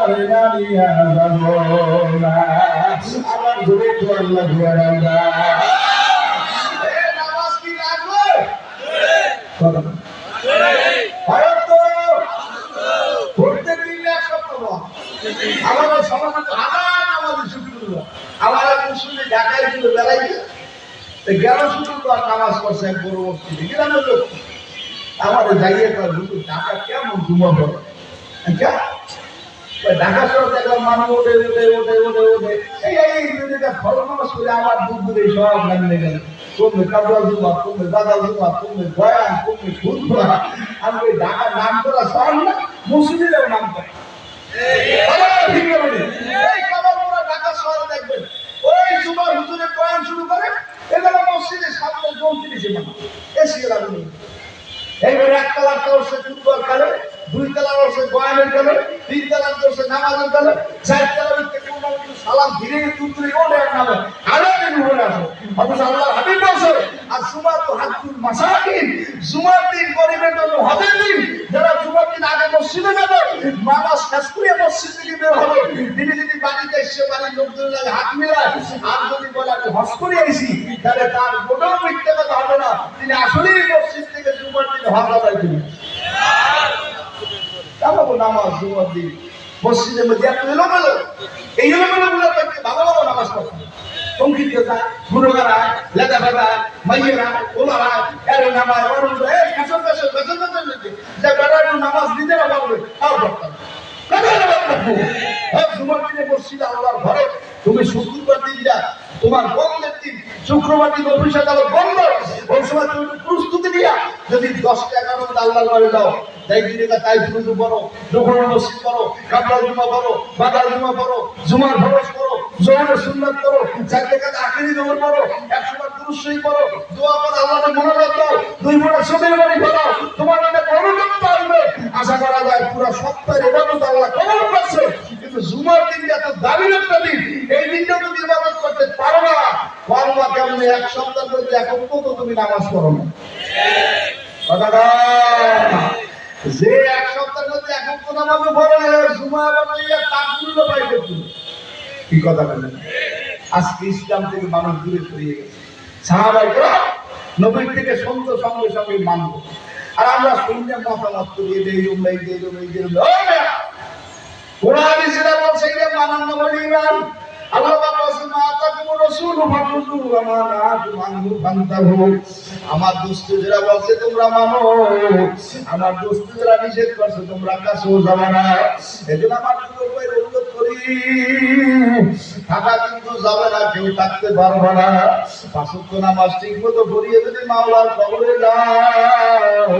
তোমারে না নিয়া যাব না আমার ঘুরে তো আল্লাহ ঘুরে না নামাজ কি লাগবে কথা না হয়তো প্রত্যেক দিন এক সপ্তাহ আমাদের সমাজে হাজার নামাজ শুক্রবার আমার মুসলিম ঢাকায় ছিল বেড়াইছে গেল শুক্রবার নামাজ পড়ছে এক বড় মসজিদে গ্রামের লোক আমাদের জায়গায় ঢাকা কেমন ঘুমা পড়ে ঢাকা শহর দেখলাম মানুষ ওঠে ওঠে ওঠে ওঠে ওঠে এই ফল নামাজ করে আমার দুধ দূরে সব নামিয়ে গেল কমবে কাবলা জুমা কমবে দাদা জুমা কমবে বয়ান কমবে ফুটবল আমি ওই ঢাকার নাম করা শহর না মুসলিমের নাম করে ঢাকা শহরে দেখবেন ওই জুমার হুজুরে বয়ান শুরু করে এগুলো মসজিদের সামনে 34 মানুষ এসে গেলাম এইবার এক তালার করছে ফুটবল খেলে দুই তালার করছে বয়ানের খেলে তিন তালার করছে নামাজের খেলে চার তালার সালাম ধীরে তুলতুলি ওঠে আর নামে আরো দিন উপরে আসে অথচ আল্লাহ হাবিব বলছে আর জুমার তো হাজুল মাসাকিন জুমার দিন গরিবের জন্য হজের দিন যারা জুমার দিন আগে মসজিদে যাবে নামাজ শেষ করে মসজিদ থেকে বের হবে তিনি যদি বাড়িতে এসে বাড়ির লোকদের লাগে হাত মিলায় আর যদি বলে আমি হজ করে আইছি তাহলে তার কোথাও মিথ্যে কথা হবে না তিনি আসলেই মসজিদ থেকে জুমার দিন হজ আদায় করবেন নামাজ জুমার দিন মসজিদের মধ্যে এত এলোমেলো এই এলোমেলো গুলো ভালো ভালো নামাজ পড়তে সংগীত যায় গুরুগারা লেদা ফেদা মাইয়েরা ওলারা এর নামাজ এই কাছর কাছর কাছর কাছর যে বেড়ার নামাজ নিজেরা পড়বে তাও পড়তাম জুমার দিনে মসজিদে আল্লাহর ঘরে তুমি শুক্রবার দিন যা তোমার বন্ধের দিন শুক্রবার দিন অফিস আদালত বন্ধ ওই সময় তুমি প্রস্তুতি নিয়া যদি 10-11 আল্লাহর ঘরে যাও তাই দিনে তাই শুরু করো দোকান মসজিদ করো কাপড় জমা করো বাজার জমা করো জুমার ফরজ করো জোহরের সুন্নাত করো চার টাকা আখেরি জোহর করো 100বার কুরসি করো দোয়া করো আল্লাহকে মনোযোগ দাও 2 ফোঁটা চোখের পানি ফেলো তোমার মধ্যে মনোযোগ আসবে আশা করা যায় পুরো সপ্তাহের ইবাদত আল্লাহ কবুল করছে কিন্তু জুমার দিনটা এত দামি একটা দিন এই দিনটা তুমি ইবাদত করতে পারো না পারবা কেমন এক সপ্তাহের মধ্যে এখন তো তুমি নামাজ পড়ো না কথা যে এক সপ্তাহের মধ্যে এখন তো নামাজ পড়ে জুমা বানাইয়া তাকবীরও পাইবে কি কথা বলেন আজকে ইসলাম থেকে মানুষ দূরে সরিয়ে গেছে সাহাবায়ে কেরাম নবী থেকে শুনতে সঙ্গে সঙ্গে মানব আর আমরা শুনলে মতামত করি এই উম্মাই এই কোরআন যেটা বলছে এটা মানার নাম হলো ঈমান আল্লাহ পাক বলেন মাতাকুম রাসূল ফাকুযু ওয়া মা নাহাকুম আনহু ফান্তাহু আমার দোস্ত যারা বলছে তোমরা মানো আমার দোস্ত যারা নিষেধ করছে তোমরা কাছেও যাবে না এজন্য আমার উপরে অনুরোধ করি থাকা কিন্তু যাবে না কেউ থাকতে পারবে না পাঁচ ওয়াক্ত নামাজ ঠিকমতো পড়িয়ে যদি মাওলার কবরে যাও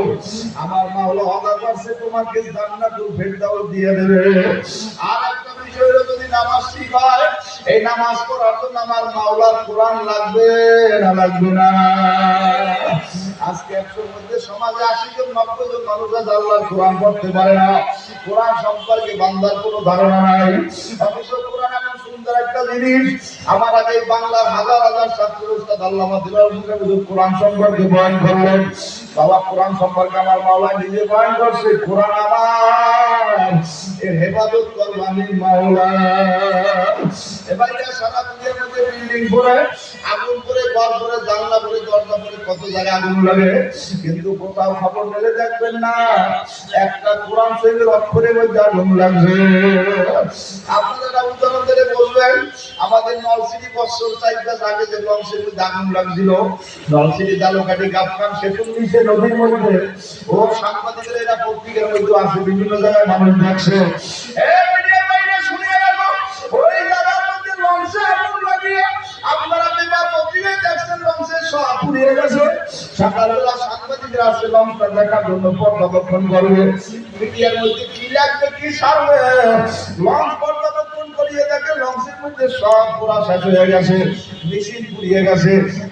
আমার মাওলা ওয়াদা করছে তোমাকে জান্নাতুল ফেরদাউস দিয়ে দেবে আর একটা বিষয় হলো যদি নামাজ ঠিক হয় এই নামাজ পড়ার জন্য আমার মাওলার কোরআন লাগবে না লাগবে না আজকে 100 মধ্যে সমাজে 80 জন 90 জন মানুষ আছে আল্লাহর কোরআন পড়তে পারে না কোরআন সম্পর্কে বান্দার কোনো ধারণা নাই অথচ কোরআন এমন সুন্দর একটা জিনিস আমার আগে বাংলার হাজার হাজার ছাত্র উস্তাদ আল্লামা দিলাওয়ার হুজুর কোরআন সম্পর্কে বয়ান করলেন বাবা কোরআন সম্পর্কে আমার মাওলা নিজে বয়ান করছে কোরআন আমার এর হেফাজত করবে আমি মাওলা এবার এটা সারা দুনিয়ার মধ্যে বিল্ডিং করে আগুন করে ঘর করে জানলা করে দরজা করে কত জায়গায় আগুন লাগে কিন্তু কোথাও খবর মেলে দেখবেন না একটা কোরআন শরীফের অক্ষরের মধ্যে আগুন লাগছে আপনারা উদাহরণ ধরে বলবেন আমাদের নলসিটি বছর 4 আগে যে লঞ্চের মধ্যে আগুন লাগছিল নলসিটি দালকাটি গাফখান সেতুর নিচে নদীর মধ্যে ও সাংবাদিকেরা এরা পত্রিকার মধ্যে আছে বিভিন্ন জায়গায় মানুষ দেখছে মিডিয়া বাইরে শুনিয়ে রাখো ওই জায়গার মধ্যে লঞ্চে আগুন লাগিয়ে আপনারা পেপার পত্রিকায় দেখছেন লঞ্চের সব পুড়িয়ে গেছে সকালবেলা সাংবাদিকরা আসছে লঞ্চটা দেখার জন্য পর্যবেক্ষণ করবে মিডিয়ার মধ্যে কি লাগবে কি সারবে লঞ্চ পর্যবেক্ষণ করিয়ে দেখে লঞ্চের মধ্যে সব পুরা শেষ হয়ে গেছে মেশিন পুড়িয়ে গেছে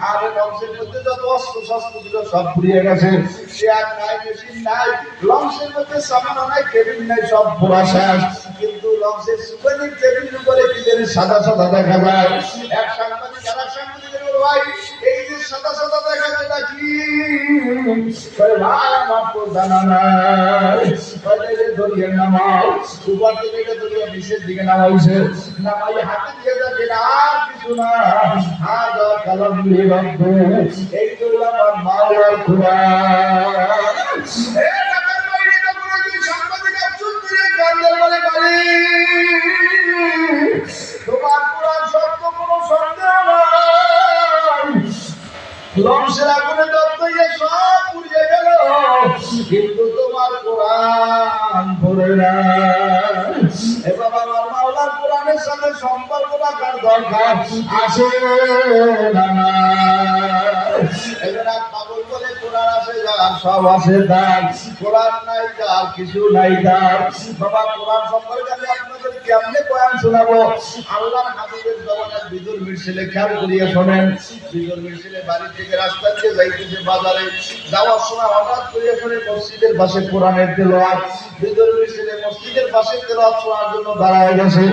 আর লঞ্চের মধ্যে যত অস্ত্র শস্ত্র ছিল সব পুড়িয়ে গেছে চেয়ার নাই মেশিন নাই লঞ্চের মধ্যে সামান নাই কেবিন নাই সব পুরা শেষ কিন্তু লঞ্চের সুপারির কেবিনের উপরে কি যেন সাদা সাদা দেখা যায় এক সাংবাদিক আর এক সাংবাদিকের ভাই এই যে সাদা সাদা দেখা যায় নাকি? কয় ভাই আমার তো জানা নাই। কয় যে দরিয়া নামাও, উপর থেকে এটা দরিয়া নিচের দিকে নামাইছে, নামাই হাতে দিয়ে দেখেন আর কিছু না, হাজা কালাম লিরব্ব, এই তো আমার মাওলার কুরআন। এ ঢাকার বাইরে তো কোনো কি সাংবাদিক আফসোস করে কান্দে বলে পারি, তোমার কুরআন সত্য কোনো সন্দেহ নাই। লঞ্চের আগুনে দগ্ধ হয়ে সব পুড়িয়ে গেল, কিন্তু তোমার কোরআন পড়ে না। এবার আমার মাওলার কোরআনের সাথে সম্পর্ক রাখার দরকার আছে না? এবার পাগল বলে কোরআন আছে যার সব আছে তার, কোরআন নাই যার কিছু নাই তার। বাবা কোরআন সম্পর্কে আমি আপনাদের কেমনে কোরআন শোনাবো? আল্লাহর হাবিবের জমানার বিদুর মির্শিলে খেয়াল করিয়ে শোনেন। বিদুর মির্শিলে বাড়ি থেকে রাস্তা দিয়ে যাইতেছে বাজারে, যাওয়ার সময় হঠাৎ করে শুনে মসজিদের পাশে কোরআনের তেলাওয়াত। বিদুর মির্শিলে মসজিদের পাশে তেলাওয়াত শোনার জন্য দাঁড়ায় গেছে।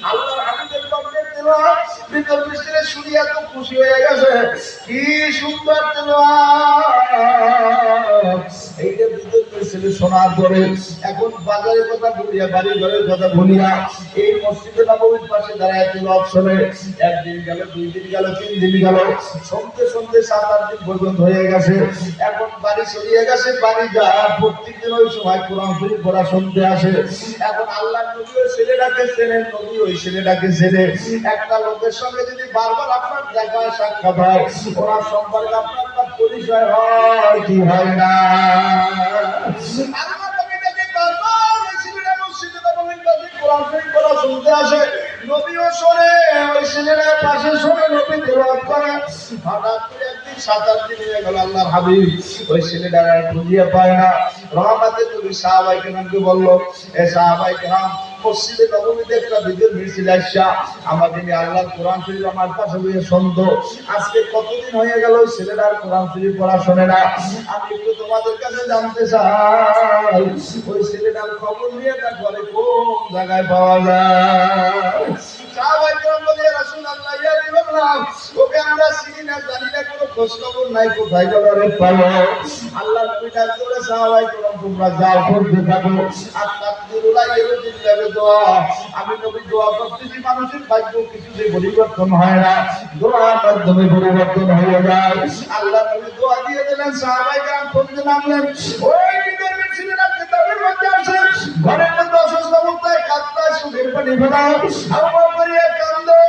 আল্লাহর হাবিবের কণ্ঠের তেলাওয়াত বিদুর মির্শিলে শুনে এত খুশি হয়ে গেছে, কি সুন্দর তেলাওয়াত। এইটা বিদুর মির্শিলে শোনার পরে এখন বাজারের কথা ভুলিয়া, বাড়ি ঘরের কথা ভুলিয়া এই মসজিদে নববীর পাশে দাঁড়ায় তেলাওয়াত শোনে। একদিন গেল, 2 দিন গেল, 3 দিন গেল, শুনতে শুনতে 7-8 দিন পর্যন্ত হয়ে গেছে। এখন বাড়ি চলিয়ে গেছে, বাড়ি যা প্রত্যেকদিন ওই সময় কোরআন শরীফ পড়া শুনতে আসে। এখন আল্লাহর নবী ওই ছেলেটাকে চেনেন, নবী ওই ছেলেটাকে চেনে। একটা লোকের সঙ্গে যদি বারবার আপনার দেখা সাক্ষাৎ হয়, ওনার সম্পর্কে আপনার পরিচয় হয় কি হয় না? আল্লাহ নবী দেখে বারবার ওই ছেলেটা মসজিদে নববীর পাশে কোরআন শরীফ পড়া শুনতে আসে, নবীও শোনে, ওই ছেলেরা পাশে শোনে, নবী তেলাওয়াত করে। হঠাৎ করে একদিন 7-8 দিন হয়ে গেল, আল্লাহর হাবিব ওই ছেলেটার আর খুঁজে পায় না। রহমতের নবী সাহাবায়ে কেরামকে বলল, এ সাহাবায়ে কেরাম, মসজিদে নববীতে একটা বিদুর মিছিল আসা, আমাদের আল্লাহর কোরআন শরীফ আমার পাশে বসে শুনতো। আজকে কতদিন হয়ে গেল ওই ছেলেটার কোরআন শরীফ পড়া শোনে না। আমি একটু তোমাদের কাছে জানতে চাই, ওই ছেলেটার খবর নিয়ে তার ঘরে কোন জায়গায় পাওয়া যায়? সাহাবায়ে কেরাম বলে, ইয়া রাসূলুল্লাহ, ইয়া হাবিবাল্লাহ, ওকে আমরা চিনি না, জানি না, কোনো খোঁজ খবর নাই, কোথায় গেল রে পাবো? আল্লাহর নবী ডাক করে, সাহাবায়ে কেরাম তোমরা যাও, করতে থাকো। আর তাকদিরুল্লাহ ইরদিল্লাহ দোয়া, আমি নবী দোয়া করতেছি, মানুষের ভাগ্য কিছুতে পরিবর্তন হয় না, দোয়ার মাধ্যমে পরিবর্তন হয়ে যায়। আল্লাহ নবী দোয়া দিয়ে দিলেন, সাহাবায়ে কেরাম করতে নামলেন। ওই বিদুর ছেলেরা কিতাবের মধ্যে আছে, ঘরের মধ্যে অসুস্থ অবস্থায় কাঁদতায়, চোখের পানি ফেলায়, আমার করিয়া কান্দে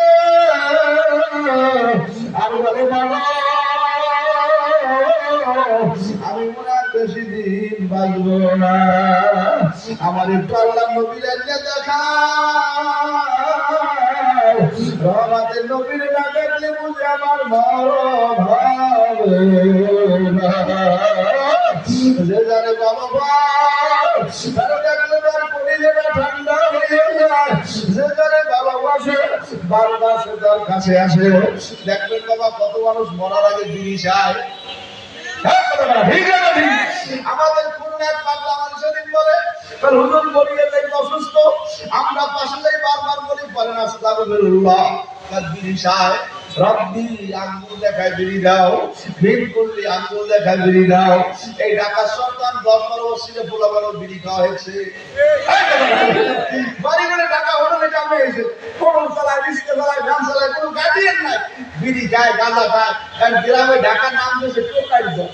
আর বলে, বাবা আমি মনে হয় বেশি দিন বাঁচব না, আমার একটু আল্লাহ নবীর দেখা। রহমতের নবীর না দেখলে বুঝে আমার মরণ হবে না। যে জানে বাবা তারা দেখলে তার পরিবেশ ঠান্ডা হয়ে যায়, যে জানে ভালোবাসে বারবার সে তার কাছে আসে। দেখবেন বাবা, কত মানুষ মরার আগে বিড়ি চায়। আমাদের খুলনার পাগলা মানুষের বলে, হুজুর বলিয়ে দেয় অসুস্থ, আমরা পাশে যাই, বারবার বলি পড়েন আস্তাগফিরুল্লাহ, তার বিড়ি চায়। রব্বি আঙ্গুল দেখায় বিড়ি দাও, ভিন করলি আঙ্গুল দেখায় বিড়ি দাও। এই ঢাকার সন্তান 10-12 বছরে পোলা বড় বিড়ি খাওয়া হয়েছে। বাড়ি করে ঢাকা হোটেলে কামে হয়েছে, কোন চালায়, রিস্কে চালায়, ভ্যান চালায়, কোনো গার্ডিয়ান নাই, বিড়ি খায়, গাঁজা খায়। কারণ গ্রামে ঢাকার নাম দিয়েছে টোকাই দাও।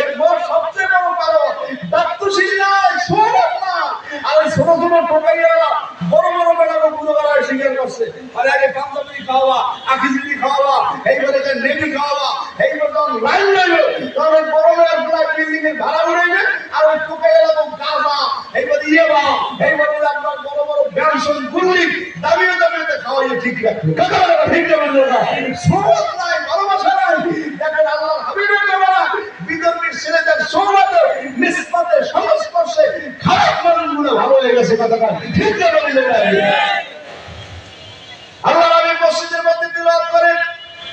এরপর সবচেয়ে বড় কারণ দায়িত্বশীল নাই, সৌরভ না। আর ওই ছোট ছোট টোকাইয়া বড় বড় বেড়াবো পুরো বেড়ায় স্বীকার করছে। আর আগে পাঞ্জাবি খাওয়া, আকিজিবি খাওয়া, এইবারে নেবি খাওয়া, এইবার যখন লাইন লাগবে তখন বড় বেড়া পুরা বিল্ডিং এর ভাড়া উড়াইবে। আর ওই টোকাইয়া লাগবো গাঁজা, এইবার ইয়েবা, এইবারে আপনার বড় বড় ব্যানসন গুল্লি দাবিয়ে দাবিয়ে খাওয়াইয়ে ঠিক রাখবে। ঠিক রাখবে না, সৌরভ নাই, ভালোবাসা নাই। দেখেন আল্লাহর হাবিবের বেলা বিদর্মীর ছেলেদের সৌরভে নিসবতে সংস্পর্শে খারাপ মানুষগুলো ভালো হয়ে গেছে। কথাটা ঠিক রাখবে। আল্লাহ নবী মসজিদের মধ্যে তিলাওয়াত করেন,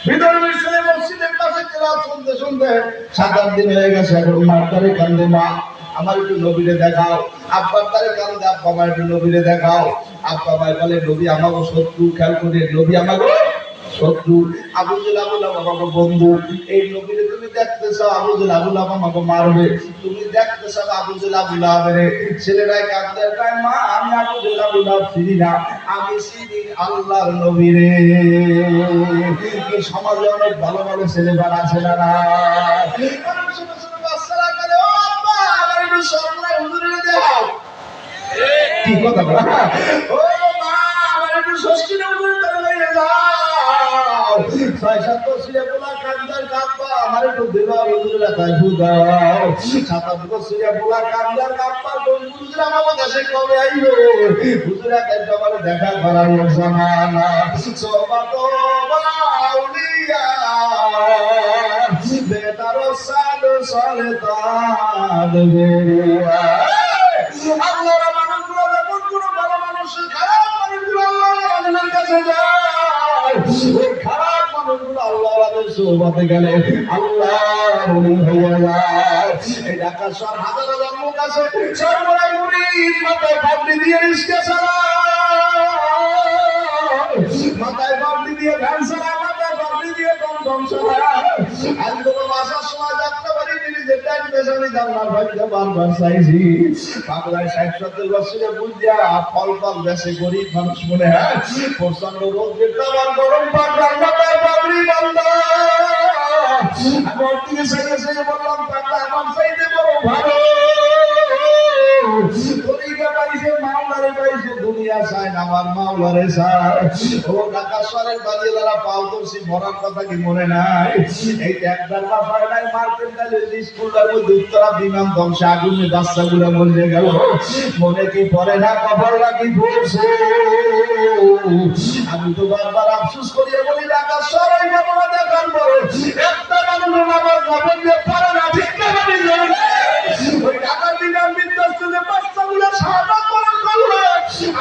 বিদর্মীর ছেলে মসজিদের পাশে তিলাওয়াত শুনতে শুনতে 7-8 দিন হয়ে গেছে। এখন মার তারে কান্দে, মা আমার একটু নবীরে দেখাও। আব্বার তারে কান্দে, আব্বা আমার একটু নবীরে দেখাও। আব্বা ভাই বলে, নবী আমাকে শত্রু, খেয়াল করে নবী আমাকে শত্রু, আবু জেহেল আবু লাহাব আমাকে বন্ধু। এই নবীরে তুমি দেখতে চাও, আবু জেহেল আবু লাহাব আমাকে মারবে। তুমি দেখতে চাও আবু জেহেল আবু লাহাবের ছেলেরাই কাঁদতে কয় মা আমি আবু জেহেল আবু লাহাব চিনি না, আমি চিনি আল্লাহর নবীরে। এই সমাজে অনেক ভালো ভালো ছেলেবার আছে না না? অনেক ছোট ছোট বাচ্চারা করে ও আব্বা আমার একটু সরলা হুজুরে দাও। কি কথা বলা? ও মা আমার একটু ষষ্ঠী হুজুরে দাও। 6-7 বছরে পোলা কান্দার কাব্বা আমার একটু দেওয়া হুজুরে তাই দাও। 7-8 বছরে পোলা কান্দার কাব্বা হুজুরে আমার কাছে কবে আইবে? হুজুরে কাছে আমার দেখা করার জামানা। সোবা তোবা আউলিয়া বেটার সাল সলতান বেরিয়া। আল্লাহর মানুষগুলো যখন কোনো ভালো মানুষ খারাপ মানুষগুলো আল্লাহর কাছে যায়, ওই খারাপ মানুষগুলো আল্লাহর সোহবতে গেলে আল্লাহর ওলি হয়ে যায়। এই ঢাকা শহর হাজার হাজার লোক আছে, সর্বদাই মুরিদ মাথায় পাগড়ি দিয়ে রিস্কা চালায়, মাথায় পাগড়ি দিয়ে ভ্যান চালায়, মাথায় পাগড়ি দিয়ে টমটম চালায়। আজ কোনো বাসার সময় যাত্রা বাড়ি নিজের টাইম পেছনে জানলার ভাইকে বারবার চাইছি। বাংলায় 60-70 বছরে বুঝিয়া ফল ফল বেশি গরিব মানুষ মনে হয়। প্রচন্ড রোদ বিদ্যমান গরম পাগড়ার মাথায় পাগড়ি বান্ধা। আমি ওর দিকে চাইয়ে বললাম পাগড়া আমার চাইতে বড় ভালো। তরিকা পাইছে মাওলারে পাইছে, দুনিয়া চায় না আমার মাওলারে চায়। ও ঢাকা শহরের বাড়ি যারা পাও ধরছি মরার কথা কি মনে নাই? এই একবার বা হয় নাই মার্কেট গেলে স্কুলের মধ্যে উত্তরা বিমান ধ্বংসে আগুনে বাচ্চাগুলো মরে গেল। মনে কি পড়ে না কবর লাগি পড়ছে? আমি তো বারবার আফসোস করিয়া বলি ঢাকা শহরে ঘটনা দেখার পরে একটা মানুষ আমার খবর দিয়ে পারে না। ঠিক না? ওই ঢাকার বিমান বিধ্বস্ত যে বাচ্চাগুলো সাহায্য করে করলো,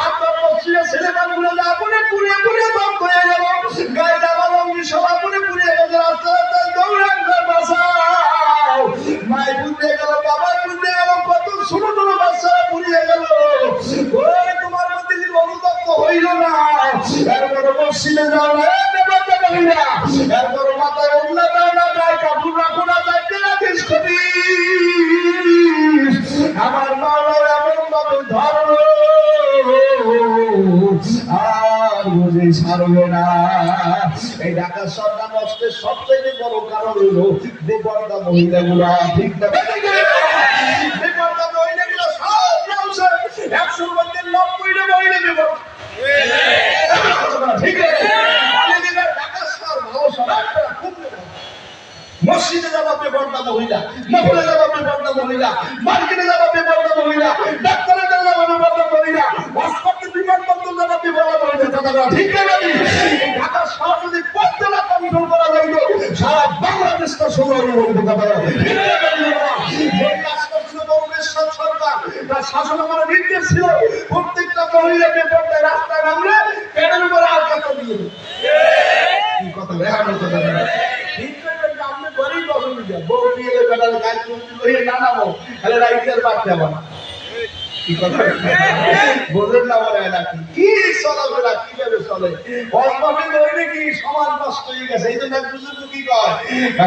আপনার মসজিদে ছেলেমানগুলো যা পুড়ে পুড়িয়ে পুড়িয়ে দম হয়ে গেল, গায়ে জামা লঙ্গি সবাই পুড়ে পুড়িয়ে গেছে, রাস্তা রাস্তায় দৌড়ান বাঁচাও। মাই পুড়িয়ে গেল, বাবাই পুড়িয়ে গেল, কত ছোট ছোট বাচ্চারা পুড়িয়ে গেল। ওই তোমার মধ্যে কি অনুতপ্ত হইল না? এরপরে মসজিদে যাও না, এরপরে মাথায় উল্লা দাও না, গায়ে কাপড় রাখো না, যাইতে রাখিস কবি। আমার মাওলার এমন ভাবে ধরো আর বুঝে ছাড়বে না। এই ঢাকা সরকার নষ্টের সবচেয়ে বড় কারণ হলো বেপরদা মহিলাগুলা। ঠিক না? বেপরদা মহিলাগুলো সব নামছে, 100 মধ্যে 90টা মহিলা বেপরদা। ঠিক আছে? ঢাকা শহর ভালো শহর, খুব মসজিদে যাওয়া বেপরদা মহিলা, মহলে যাওয়া বেপরদা মহিলা, মার্কেটে যাওয়া বেপরদা মহিলা, ডাক্তারে যাওয়া বেপরদা মহিলা, হাসপাতালে বিমানবন্দর যাওয়া বেপরদা মহিলা। ঠিক না? এই ঢাকা শহর যদি পর্দা কন্ট্রোল করা যাইত, সারা বাংলাদেশটা সোনার মধ্যে কথা। এই কাজ করছিল বঙ্গেশ্বর সরকার, তার শাসন আমার নির্দেশ ছিল প্রত্যেকটা মহিলা বেপরদা রাস্তায় নামলে পেটের উপরে আর কাটা দিয়ে কি কথা রেহানো কথা। ঠিক আপনি গরিব অসুবিধা বউ দিয়ে বেটার গাছ লইয়ে না নামো, তাহলে রাইতের বাড়তে হবে না। কি কথা বোঝেন না? বলে নাকি কি চলাফেরা কিভাবে চলে? অল্পে ধরে কি সমাজ নষ্ট হয়ে গেছে। এই জন্য বুঝুন কি কয়,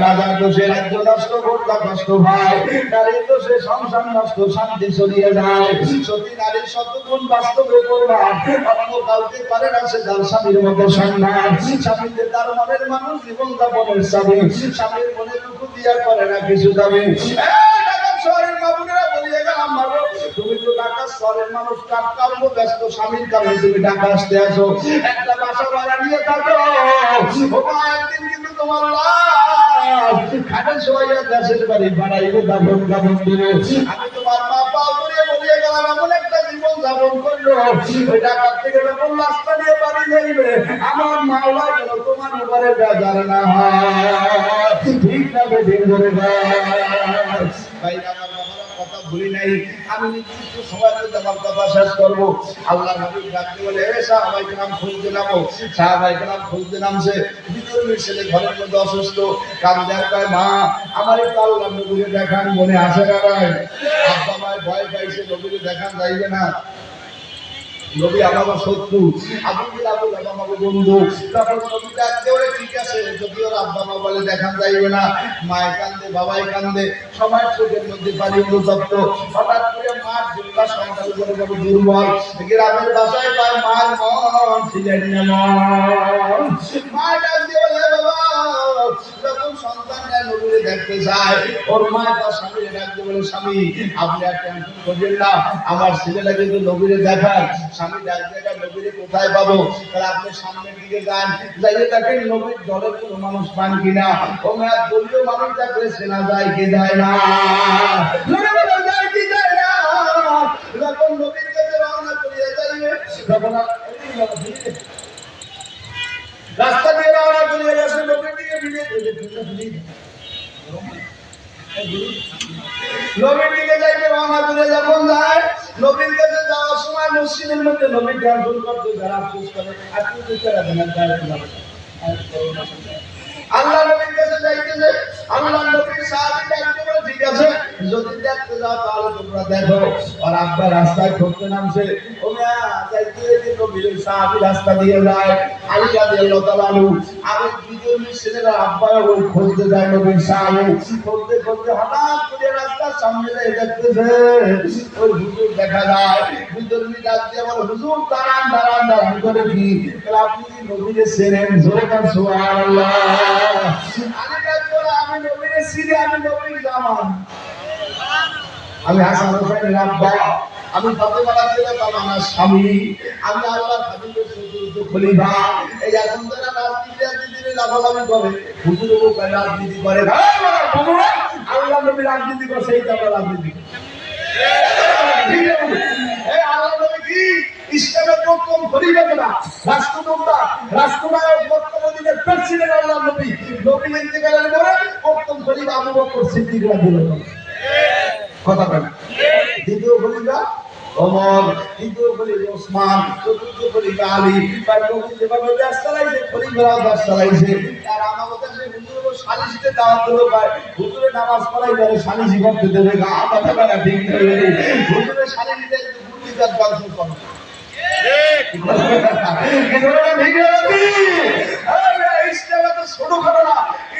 রাজার দোষে রাজ্য নষ্ট, ভোটটা নষ্ট হয়, নারীর দোষে সংসার নষ্ট, শান্তি চলিয়ে যায়। সতী নারীর শতগুণ বাস্তবে প্রমাণ, অন্য কাউকে পারে না সে তার স্বামীর মতো সম্মান। স্বামীতে তার মনের মানুষ, জীবন যাপনের স্বামী, স্বামীর মনে দুঃখ দিয়া করে না কিছু দাবি। শহরের বাবুরা বলিয়ে গেলাম মারো, তুমি তো ঢাকা শহরের মানুষ, কার্য ব্যস্ত, স্বামীর কারণে তুমি ঢাকা আসতে আসো, একটা বাসা ভাড়া নিয়ে থাকো। একদিন কিন্তু তোমার লাশ খাটের সবাই দেশের বাড়ি বাড়াইবে, দাবন দাবন দিবে। আমি তোমার মা পাও করে বলিয়ে গেলাম এমন একটা জীবন যাপন করলো, ওই ঢাকার থেকে যখন রাস্তা নিয়ে বাড়ি যাইবে, আমার মাওলা যেন তোমার উপরে বেজার না হয়। ঠিক না? বেদিন ধরে কথা ভুলি নাই। আমি নির্দিষ্ট সময় আমার কথা শেষ করবো। আল্লাহ নবী ডাকতে বলে সাহাবাই কেরাম খুঁজতে নামো। সাহাবাই কেরাম খুঁজতে নামছে, ভিতরে ছেলে ঘরের মধ্যে অসুস্থ, কাঁদতে কয় মা আমার একটু আল্লাহ নবীকে দেখান, মনে আসে না? আব্বা মায়ের ভয় পাইছে, নবীকে দেখান যাইবে না। নবী আমাকে শত্রু, আবুল আবুল আমাকে বন্ধু। তখন নবী ডাকতে বলে ঠিক আছে, যদি ওর আব্বা মা বলে দেখান যাইবে না, মায় কান্দে বাবাই কান্দে, সবার চোখের মধ্যে পানি অনুতপ্ত। হঠাৎ করে মার দুর্গা সন্তান করে বড় দুর্বল, গ্রামের বাসায় পায় মার মন ছিলেন না মন। মা ডাক দিয়ে বলে বাবা, যখন সন্তানটা নবীরে দেখতে যায়, ওর মা তার স্বামীরে ডাক দিয়ে বলে স্বামী আপনি আর টেনশন করবেন না, আমার ছেলেটা কিন্তু নবীরে দেখান। স্বামী ডাক দিয়ে নবীরে কোথায় পাবো? তাহলে আপনি সামনের দিকে যান, যাইয়ে দেখেন নবীর দলের কোনো মানুষ পান কিনা। ও মেয়া দলীয় মানুষ থাকলে সেনা যায় কি যায় না, যায় কি যায় না। যখন নবীর কাছে রওনা করিয়া যাইবে, তখন রাস্তা দিয়ে রওনা করিয়া গেছে, নবীর দিকে নবীর দিকে যাইতে রওনা করে যখন যায়, নবীর কাছে যাওয়ার সময় মসজিদের মধ্যে নবী টেনশন করতে যারা আফসোস করে আপনি বিচারা দেন আল্লাহ নবীর কাছে যাইতেছে। আল্লাহ নবীর সাহাবী ডাকতে বলে ঠিক আছে, যদি দেখতে যাও তাহলে তোমরা দেখো। আর আব্বা রাস্তায় ঠকতে নামছে, ও মিয়া যাইতে যে নবীর সাহাবী রাস্তা দিয়ে যায়, আলী রাদিয়াল্লাহু তাআলা আনহু আর বিজয়ী ছেলেরা আব্বা ওই খুঁজতে যায় নবীর সাহাবী। খুঁজতে খুঁজতে হঠাৎ করে রাস্তার সামনে যায় দেখতেছে ওই হুজুর দেখা যায়। বিজয়ী ডাক দিয়ে বলে হুজুর দাঁড়ান দাঁড়ান দাঁড়ান করে কি আপনি কি নবীরে চেনেন? জোরে কান সুবহানাল্লাহ। আমি নবীরে চিনি, আমি নবীর জামান, আমি হাসান হোসেনের আব্বা, আমি ফাতেমা রাদিয়াল্লাহু তাআলার স্বামী, আমি আল্লাহর হাবিবের চতুর্থ খলিফা। এই এখন যারা রাজনীতি লাফালাফি করে, হুজুর রাজনীতি করে, আল্লাহ নবী রাজনীতি করছে, এই তারা রাজনীতি আল্লাহ নবী কি ইসলামের প্রথম খলিফা না, রাষ্ট্রপ্রধান রাষ্ট্রনায়ক বর্তমানের প্রেসিডেন্ট আল্লাহ নবী। নবী ইন্তেকালের পরে প্রথম খলিফা আবু বকর সিদ্দিক রাদিয়াল্লাহু তাআলা। কথা বলেন, দ্বিতীয় খলিফা ওমর, তৃতীয় খলিফা ওসমান, চতুর্থ খলিফা আলী। তার নবী যেভাবে দেশ চালাইছে, খলিফারাও দেশ চালাইছে। আর আমাদের দেশে হুজুর সালিসিতে দাওয়াত দিল, ভাই হুজুরে নামাজ পড়াই করে সালিসি করতে দেবে না, কথা বলা ঠিক নেই। হুজুরে সালিসিতে গুরুদার গল্প করে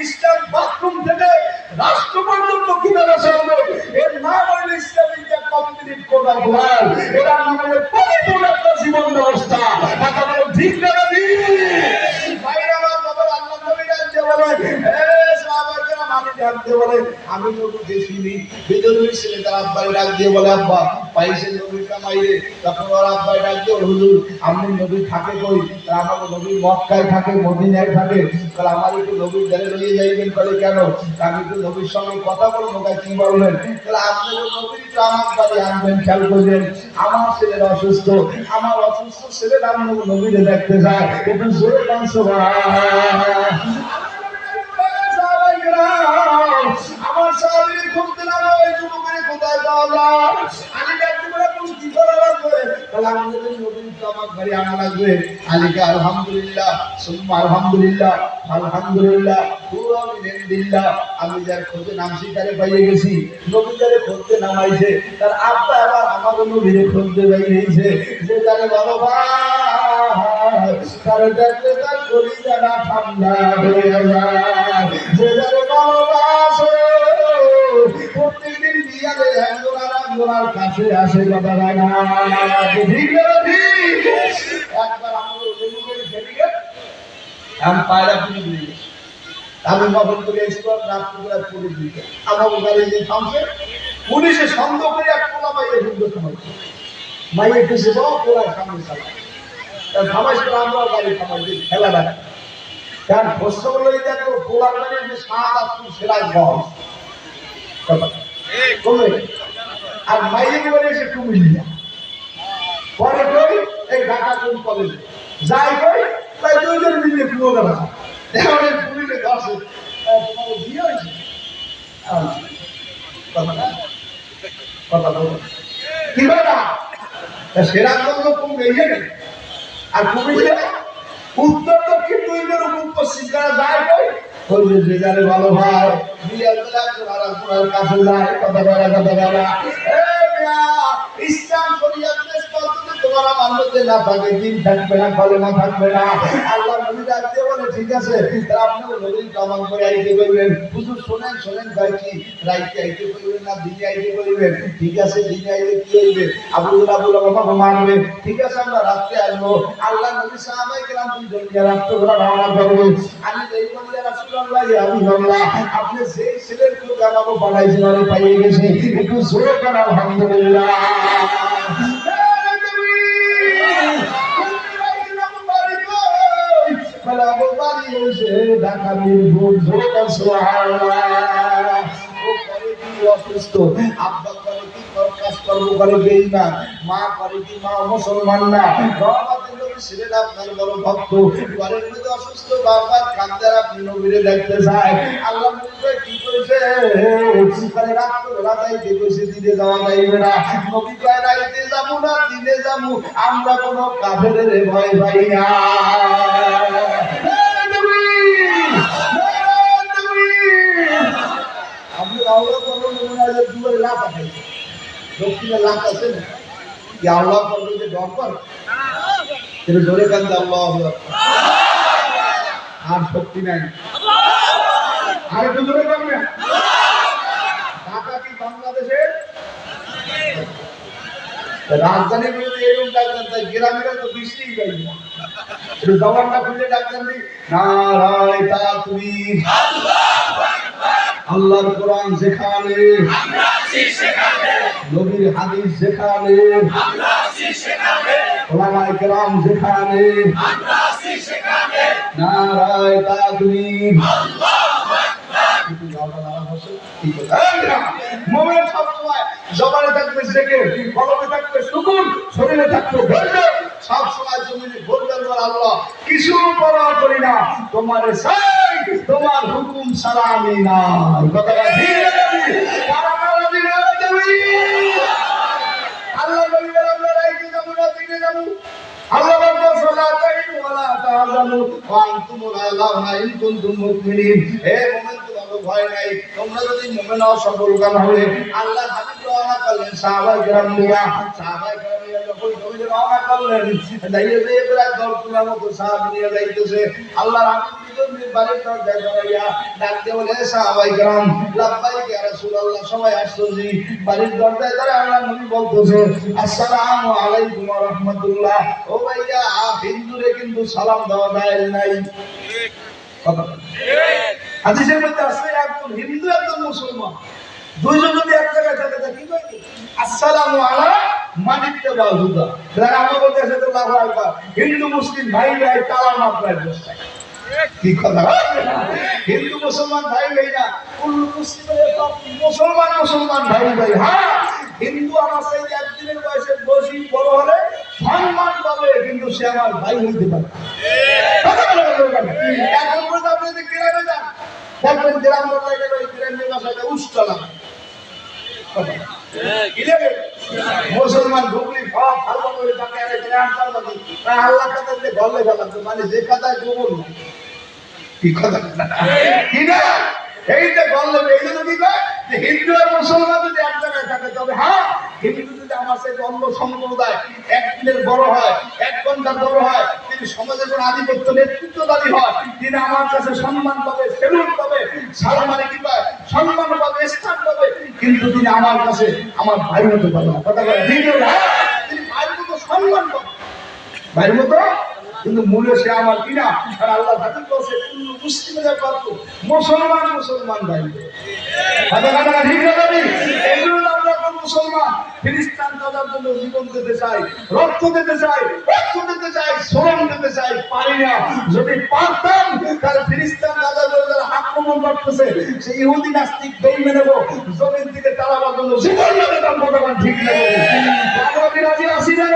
ইসলাম বাথরুম থেকে রাষ্ট্র পর্যন্ত কিভাবে চলবে, এর নাম হইল ইসলামিক কমপ্লিট কোটা গোয়াল, এর নাম হইল পরিপূর্ণ একটা জীবন ব্যবস্থা। ঠিক না ভাইরা আমার বাবা আল্লাহ নবী জানতে বলে জানতে বলে আমি নবী দেখিনি। বিদরুল ছেলে তার আব্বাই ডাক দিয়ে বলে আব্বা পাইছে নবী কামাইরে। তখন ওর আব্বাই ডাক দিয়ে হুজুর আপনি নবী থাকে কই? আমার নবী মক্কায় থাকে, মদিনায় থাকে। তাহলে আমার একটু নবীর দ্বারে নিয়ে যাইবেন বলে কেন? আমি তো নবীর সঙ্গে কথা বলবো, কি বলবেন? তাহলে আপনি নবীর তো আমার বাড়ি আনবেন, খেয়াল করবেন। আমার ছেলের অসুস্থ, আমার অসুস্থ ছেলের আমি নবীরে দেখতে যাই, একটু জোরে ডান্স আমার সাহাবীর খুঁজতে লাগলো এই যুবকের কোথায় পাওয়া যায়। আলী ডাকতে বলে তুমি কি করা লাগবে? তাহলে আমাদের নবীর তো আমার বাড়ি আনা লাগবে। আলীকে আলহামদুলিল্লাহ সুম্মা আলহামদুলিল্লাহ আলহামদুলিল্লাহ পুরো মিনিল্লাহ। আমি যার খোঁজে নামছি তারে পাইয়ে গেছি। নবী যারে খুঁজতে নামাইছে তার আব্বা আবার আমাদের নবীরে খুঁজতে পাইয়েছে। যে তারে বলো ভাই তারে দেখলে তার কলিজাটা ঠান্ডা হয়ে যায়। যে যারে ভালোবাসে প্রত্যেকদিন বিয়ালে একজনের কাছে আসে কথা না ঠিক না ঠিক। একবার আমাদের লেবুগড়ি ফেরিকে আমি পায়রা কিনে দিয়ে গেছি। আমি মগন করে এসেছিলাম রাত্রিবেলা পুলিশ দিকে আমার গাড়ি যে থামছে, পুলিশে সন্দেহ করে এক পোলা পাইয়ে ঢুকতে সময় মাইয়ে পিছিয়ে যাও পোলার সামনে চালায় তার থামাইশ করে আমরাও গাড়ি থামাই দিই খেলা রাখি। কারণ প্রশ্ন করলো এই দেখো পোলার গাড়ির যে সাত আটটু সেলাই বস কমে আর মাইয়ে করে এসে কুমিল্লা পরে কই এই ঢাকা কোন কলেজে যাই কই তাই দুইজন মিলে পুরো গেল এখন পুলিশে দশে তোমার বিয়ে হয়েছে কথা বলো কি কথা সেরাগঞ্জ কমবে এখানে আর কুমিল্লা উত্তর দক্ষিণ দুইজন পশ্চিম যারা যায় কই ওই যে যেখানে ভালো ভাই বিয়ার কাছে যায় কথা বলা কথা বলা ইসলাম শরীয়ত আমার আমার মধ্যে না থাকে, দিন থাকবে না, কলেমা থাকবে না। আল্লাহ নবী ডাকতে বলে ঠিক আছে, আপনিও নবীর কামাল করে আইতে করবেন। হুজুর শোনেন শোনেন ভাই, কি রাইতে আইতে করবেন না দিনে আইতে করবেন? ঠিক আছে, দিনে আইলে কি হইবে? আবুল বাবা মানবে। ঠিক আছে, আমরা রাত্রে আসবো। আল্লাহ নবী সাহাবায়ে কেরাম দুইজন নিয়ে রাত্রে বেলা রওনা করবে। আমি এই বলি ইয়া রাসূলুল্লাহ, ইয়া হাবিবাল্লাহ, আপনি যেই ছেলের খোঁজ আমাকে পাঠাইছেন আমি পাইয়ে গেছি, একটু জোরে কর আলহামদুলিল্লাহ। ঢাকা মিরপুর, জোরে কর সুবহানাল্লাহ। অসুস্থ, আব্বা করে কি কাজ করবো করে গেই না, মা করে কি মা মুসলমান না, ছেলেরা আপনার বড় ভক্ত, ঘরের মধ্যে অসুস্থ, বারবার কান্দে, আপনি নবীরে দেখতে চায়। আল্লাহ নবী কি করেছে, মানে রাত্রবেলা যাইতে কইছে, দিনে যাওয়া যাইবে না। নবী কয় রাইতে যাবো না দিনে যাবো, আমরা কোনো কাফেরের ভয় পাই না। আপনি আল্লাহ করবেন মনে হয় দুয়ারে লাভ আছে, দক্ষিণে লাভ আছে না, কি আল্লাহ করবেন যে ডর করে, কিন্তু জোরে কান্দে আল্লাহ আর শক্তি নাই। আর একটু জোরে কান্দে। ঢাকা কি বাংলাদেশের রাজধানী বলতে এরকম ডাক্তার, তাই গ্রামের তো বৃষ্টিই পাই না, একটু জবানটা খুলে ডাক্তার দিই, নারায়ে তাকবীর, আল্লাহর কোরআন যেখানে, নবীর হাদিস যেখানে, উলামায়ে কেরাম যেখানে, নারায়ে তাকবীর, মোমেন সবসময় জবানে থাকবে জিকির, কলমে থাকবে শুকর, শরীরে থাকবে ধৈর্য, সব সময় জমিনে বলবেন আল্লাহ কিছু পরোয়া করি না, তোমার চাই, তোমার হুকুম ছাড়া আমি না। কথাটা ঠিক আল্লাহ নবী বলেন রাইতে যাবো না দিনে যাবো। আল্লাহ বলেন সালাতাইন ওয়ালা তাআলামু ওয়া আনতুম লাহুনা ইন কুনতুম মুমিনিন। হে মুমিন, তোমাদের ভয় নাই, তোমরা যদি মুমিন হও সফলকাম হবে। আল্লাহ হাবিব রওনা করলেন সাহাবায়ে কেরাম নিয়া, সাহাবায়ে কেরাম নিয়া যখন নবী রওনা করলেন, দাইয়ে দাইয়ে প্রায় 10 কিলোর মতো সাহাবা নিয়ে যাইতেছে। আল্লাহর হাবিব বাড়ির দরজায় দাঁড়াইয়া ডাকতে বলে সাহাবায়ে কেরাম লাব্বাইক ইয়া রাসূলুল্লাহ, সবাই আসছে। বাড়ির দরজায় দাঁড়ায় আল্লাহ নবী বলতেছে আসসালামু আলাইকুম ওয়া রাহমাতুল্লাহ। ও ভাইয়া, হিন্দুরে কিন্তু সালাম দেওয়া যায় নাই, ঠিক কথা ঠিক। হাদিসের মধ্যে আছে একজন হিন্দু একজন মুসলমান, দুইজন যদি এক জায়গায় থাকে তা কি কইবে আসসালামু আলা মানিতে বাহুদা। যারা আমাদের দেশে তো লাভ হয়, হিন্দু মুসলিম ভাই ভাই তালা মাপলায় বসে, কি কথা, হিন্দু মুসলমান ভাই ভাই না, মুসলমান মুসলমান ভাই ভাই। হ্যাঁ, হিন্দু আমার সেই একদিনের বয়সে বসি বড় হলে সম্মান পাবে, কিন্তু সে আমার ভাই হইতে পারে। এখন পর্যন্ত আপনি যদি গ্রামে যান, দেখবেন গ্রাম বদলাই গেলে ওই গ্রামের ভাষাটা উষ্টা লাগে, মুসলমান ঢুকলি সব ভালো করে তাকে আল্লাহ কাতার গলে ফেলাচ্ছে, মানে যে কাতায় গোবর না, কি কথা কি না, এই যে গল্লে এই জন্য কি কয় যে হিন্দু আর মুসলমান যদি এক জায়গায় থাকে, তবে হ্যাঁ হিন্দু যদি আমার সাথে অন্য সম্প্রদায় একদিনের বড় হয়, 1 ঘন্টার বড় হয়, তিনি সমাজে কোন আধিপত্য নেতৃত্বদারী হয়, তিনি আমার কাছে সম্মান পাবে, সেলুট পাবে, সালামারে কি পায়, সম্মান পাবে, স্থান পাবে, কিন্তু তিনি আমার কাছে আমার ভাইয়ের মতো পাবে না। কথা বলে ঠিক না, তিনি ভাইয়ের মতো সম্মান পাবে, ভাইয়ের মতো, কিন্তু মূলে সে আমার কিনা। আর আল্লাহ হাবিব বলেছে কুল্লু মুসলিমের পাত্র, মুসলমান মুসলমান ভাই, কথা কথা ঠিক না ভাই। এগুলো আমরা কোন মুসলমান খ্রিস্টান দাদার জন্য জীবন দিতে চাই, রক্ত দিতে চাই, রক্ত দিতে চাই, শ্রম দিতে চাই, পারি না। যদি পারতাম তাহলে খ্রিস্টান দাদাদের যারা আক্রমণ করতেছে সেই ইহুদি নাস্তিক দৌড়ে নেব, জমির দিকে তাড়াবার জন্য জীবন দিতাম। কথা ঠিক না আমরা বিরাজি আসি না,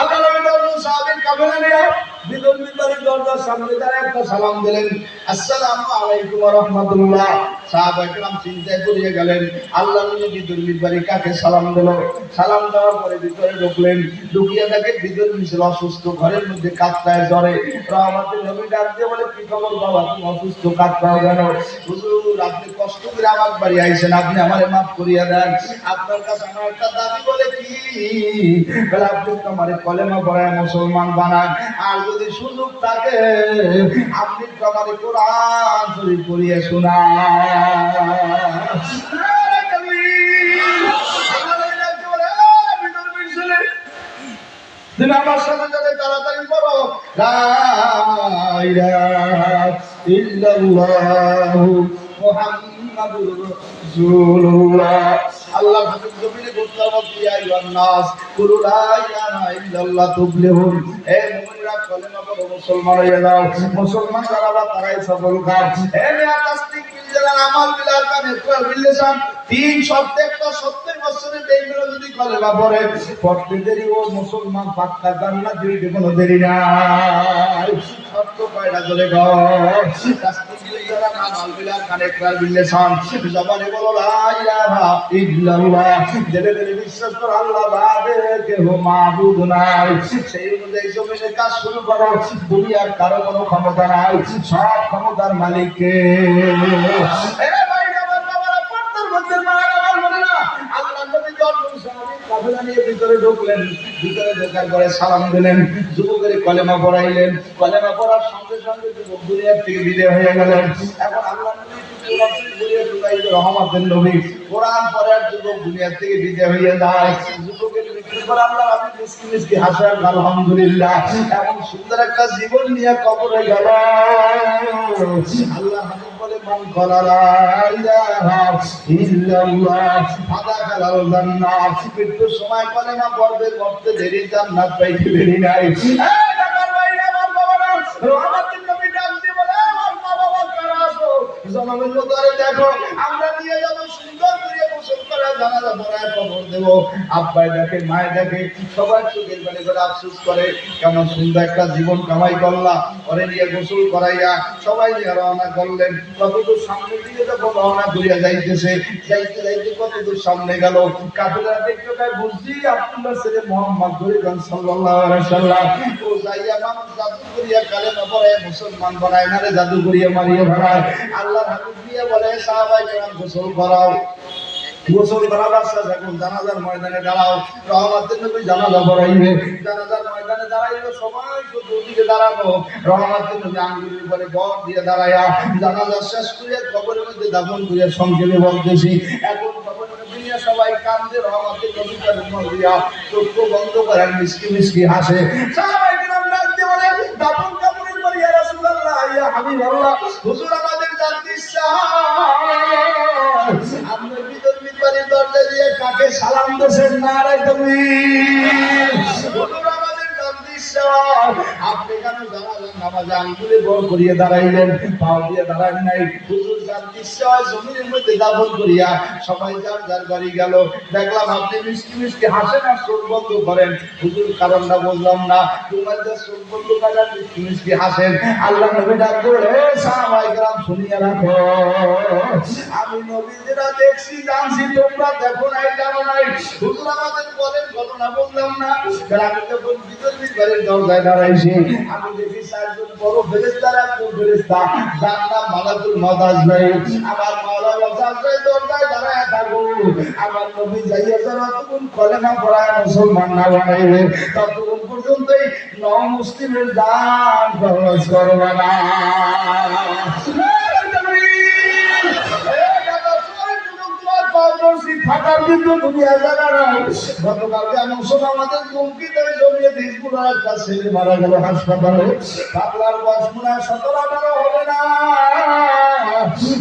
আল্লাহ নবী বলেন সাহাবীর কাফেলা নিয়ে বিদর মিম্বরের দরজার সামনে দাঁড়ায় একটা সালাম দিলেন, আসসালামু আলাইকুম ওয়া রাহমাতুল্লাহ। সাহাবায়ে কেরাম চিন্তায় পড়ে গেলেন। আল্লাহ নবী ভিতর মিটবাড়ি কাকে সালাম দিল। সালাম দেওয়ার পরে ভিতরে ঢুকলেন। ঢুকিয়ে দেখে ভিতর মিছিল অসুস্থ, ঘরের মধ্যে কাঁদতায় জ্বরে। রহমতের নবী ডাক দিয়ে বলে, কি খবর বাবা, তুমি অসুস্থ, কাঁদতাও কেন? হুজুর, আপনি কষ্ট করে আমার বাড়ি আইছেন, আপনি আমারে মাফ করিয়া দেন। আপনার কাছে আমার একটা দাবি, বলে কি? বলে আপনি তো আমারে কলেমা পড়ায় মুসলমান বানান, আর যদি সুযোগ থাকে আপনি তো আমারে কোরআন শরীফ পড়িয়ে শোনান। তুমি আমার সাথে সাথে তাড়াতাড়ি বলো, লা ইলাহা ইল্লাল্লাহু মুহাম্মাদুর রাসূলুল্লাহ। আল্লাহ হাবিব জমিনে ঘোষণা দিয়ে আইয়ান নাস কুলু লা ইলাহা ইল্লাল্লাহ তুফলিহুন। হে মুমিনরা কলেমা পড়ো, মুসলমান হয়ে যাও। মুসলমান যারা তারাই সফলকাম। হে মিয়া তাসদিক বিল জালাল আমাল বিল আরকান ইকরার বিল লিসান। তিন শর্তে একটা 70 বছরের বেইমানও যদি কলেমা পড়ে, পড়তে দেরি ও মুসলমান পাক্কা জান্নাত দিতে কোনো দেরি নাই। শর্ত কয়টা করে গো? তাসদিক বিল জালাল আমাল বিল আরকান ইকরার বিল লিসান। জবানে বলো লা ইলাহা ইল্লাল্লাহ, দিলে দিলে বিশ্বাস করো আল্লাহ বাদে কেউ মাবুদ নাই। সেই অনুযায়ী জমিনে কাজ শুরু করো। দুনিয়ার কারো কোনো ক্ষমতা নাই, সব ক্ষমতার মালিক কে? ভিতরে ঢুকলেন। ভিতরে ঢোকার পরে সালাম দিলেন, যুবকের কলেমা পড়াইলেন। কলেমা পড়ার সঙ্গে সঙ্গে যুবক দুনিয়ার থেকে বিদায় হয়ে গেলেন। এখন আল্লাহ রহমতের নবী কোরআন পড়ার যুবক দুনিয়ার থেকে বিদায় হয়ে যায়। যুবকের মৃত্যুর পর আল্লাহ আমি মিষ্টি মিষ্টি হাসান আলহামদুলিল্লাহ, এমন সুন্দর একটা জীবন নিয়ে কবরে গেল। আল্লাহ হাবিব বলে, মান ক্বালা লা ইলাহা ইল্লাল্লাহ ফাদাখালাল জান্নাহ। মৃত্যুর সময় কলেমা পড়বে, পড়তে দেরি, জান্নাত পাইতে দেরি নাই। রহমতের নবী ডাক দিয়ে বলে, আমার মা বাবা কারা আছো? জনগণ ধরে দেখো, আমরা নিয়ে যাব সুন্দর করে গোসল করে জানাজা পড়ায় কবর দেব। আব্বাই দেখে, মায়ে দেখে, সবাই চোখের পানি করে আফসোস করে, কেমন সুন্দর একটা জীবন কামাই করলা। পরে নিয়ে গোসল করাইয়া সবাই নিয়ে রওনা করলেন। কতদূর সামনে দিয়ে যখন রওনা করিয়া যাইতেছে, যাইতে যাইতে কতদূর সামনে গেল, কাফেলা দেখতে পায় বুঝছি আব্দুল্লাহ ছেলে মুহাম্মদ ধরিগণ সাল্লাল্লাহু আলাইহি সাল্লাম। ও যাইয়া মানুষ জাদু করিয়া কালেমা পড়ায় মুসলমান বানায়, না রে জাদু করিয়া মারিয়ে ফেলায়। আল্লাহর হাবিব দিয়ে বলে, সাহাবায়ে কেরাম গোসল করাও। গোসল করাবার সাথে এখন জানাজার ময়দানে দাঁড়াও। রহমতের নবী জানাজা পড়াইবে, জানাজার ময়দানে দাঁড়াইবে, সবাই চতুর্দিকে দাঁড়ানো। রহমতের নবী আঙ্গুলের উপরে গড় দিয়ে দাঁড়ায়া জানাজা শেষ করিয়া কবরের মধ্যে দাফন করিয়া সংক্ষেপে বলতেছি, এখন কবরের মধ্যে সবাই কান্দে। রহমতের নবী তার উপর দিয়া চক্ষু বন্ধ করেন, মিষ্টি মিষ্টি হাসে। সাহাবায়ে কেরাম ডাক দিয়ে বলে, দাফন কাপড়ের পর ইয়া রাসূলুল্লাহ, ইয়া হাবিবাল্লাহ, হুজুর আমাদের জানতে ইচ্ছা আপনার ভিতর মিটবাড়ি দরজা দিয়ে কাকে সালাম দিয়েছেন? নারে তাকবীর। হুজুর আমাদের জানতে ইচ্ছা আপনি কেন জানালেন নামাজে আঙ্গুলে বর করিয়ে দাঁড়াইলেন, পাও দিয়ে দাঁড়ান নাই? হুজুর জানতে ইচ্ছা জমিনের মধ্যে দাফন করিয়া সবাই যার যার বাড়ি গেল। দেখলাম আপনি মিষ্টি মিষ্টি হাসেন আর চোখ বন্ধ করেন। হুজুর কারণটা বললাম না, তোমার যে চোখ বন্ধ করেন মিষ্টি মিষ্টি হাসেন। আল্লাহ নবী ডাক করে, সাহাবায়ে কেরাম শুনিয়া রাখো, আমি নবী যেটা দেখছি জানছি, তোমরা দেখো নাই, জানো নাই। হুজুর আমাদের বলেন, ঘটনা বললাম না? আমি যখন ভিতর মিটবাড়ির দরজায় দাঁড়াইছি, আমি দেখি চারজন বড় ফেরেশতারা, কোন ফেরেশতা? যার নাম মালাকুল মওত আজরাইল। আমার মাওলানা আজরাইল দরজায় দাঁড়ায় থাকো, আমার নবী যাইয়া যারা তখন কলেমা পড়ায় মুসলমান না বানাইবে, ততক্ষণ পর্যন্তই মুসলিমের জান খরচ করবে না। থাকার জন্য দুনিয়া জায়গা নাই। গতকালকে এমন সময় আমাদের জঙ্গিতে জমিয়ে দেশগুলোর একটা ছেলে মারা গেল হাসপাতালে। পাগলার বয়স মনে হয় 17-18 হবে না।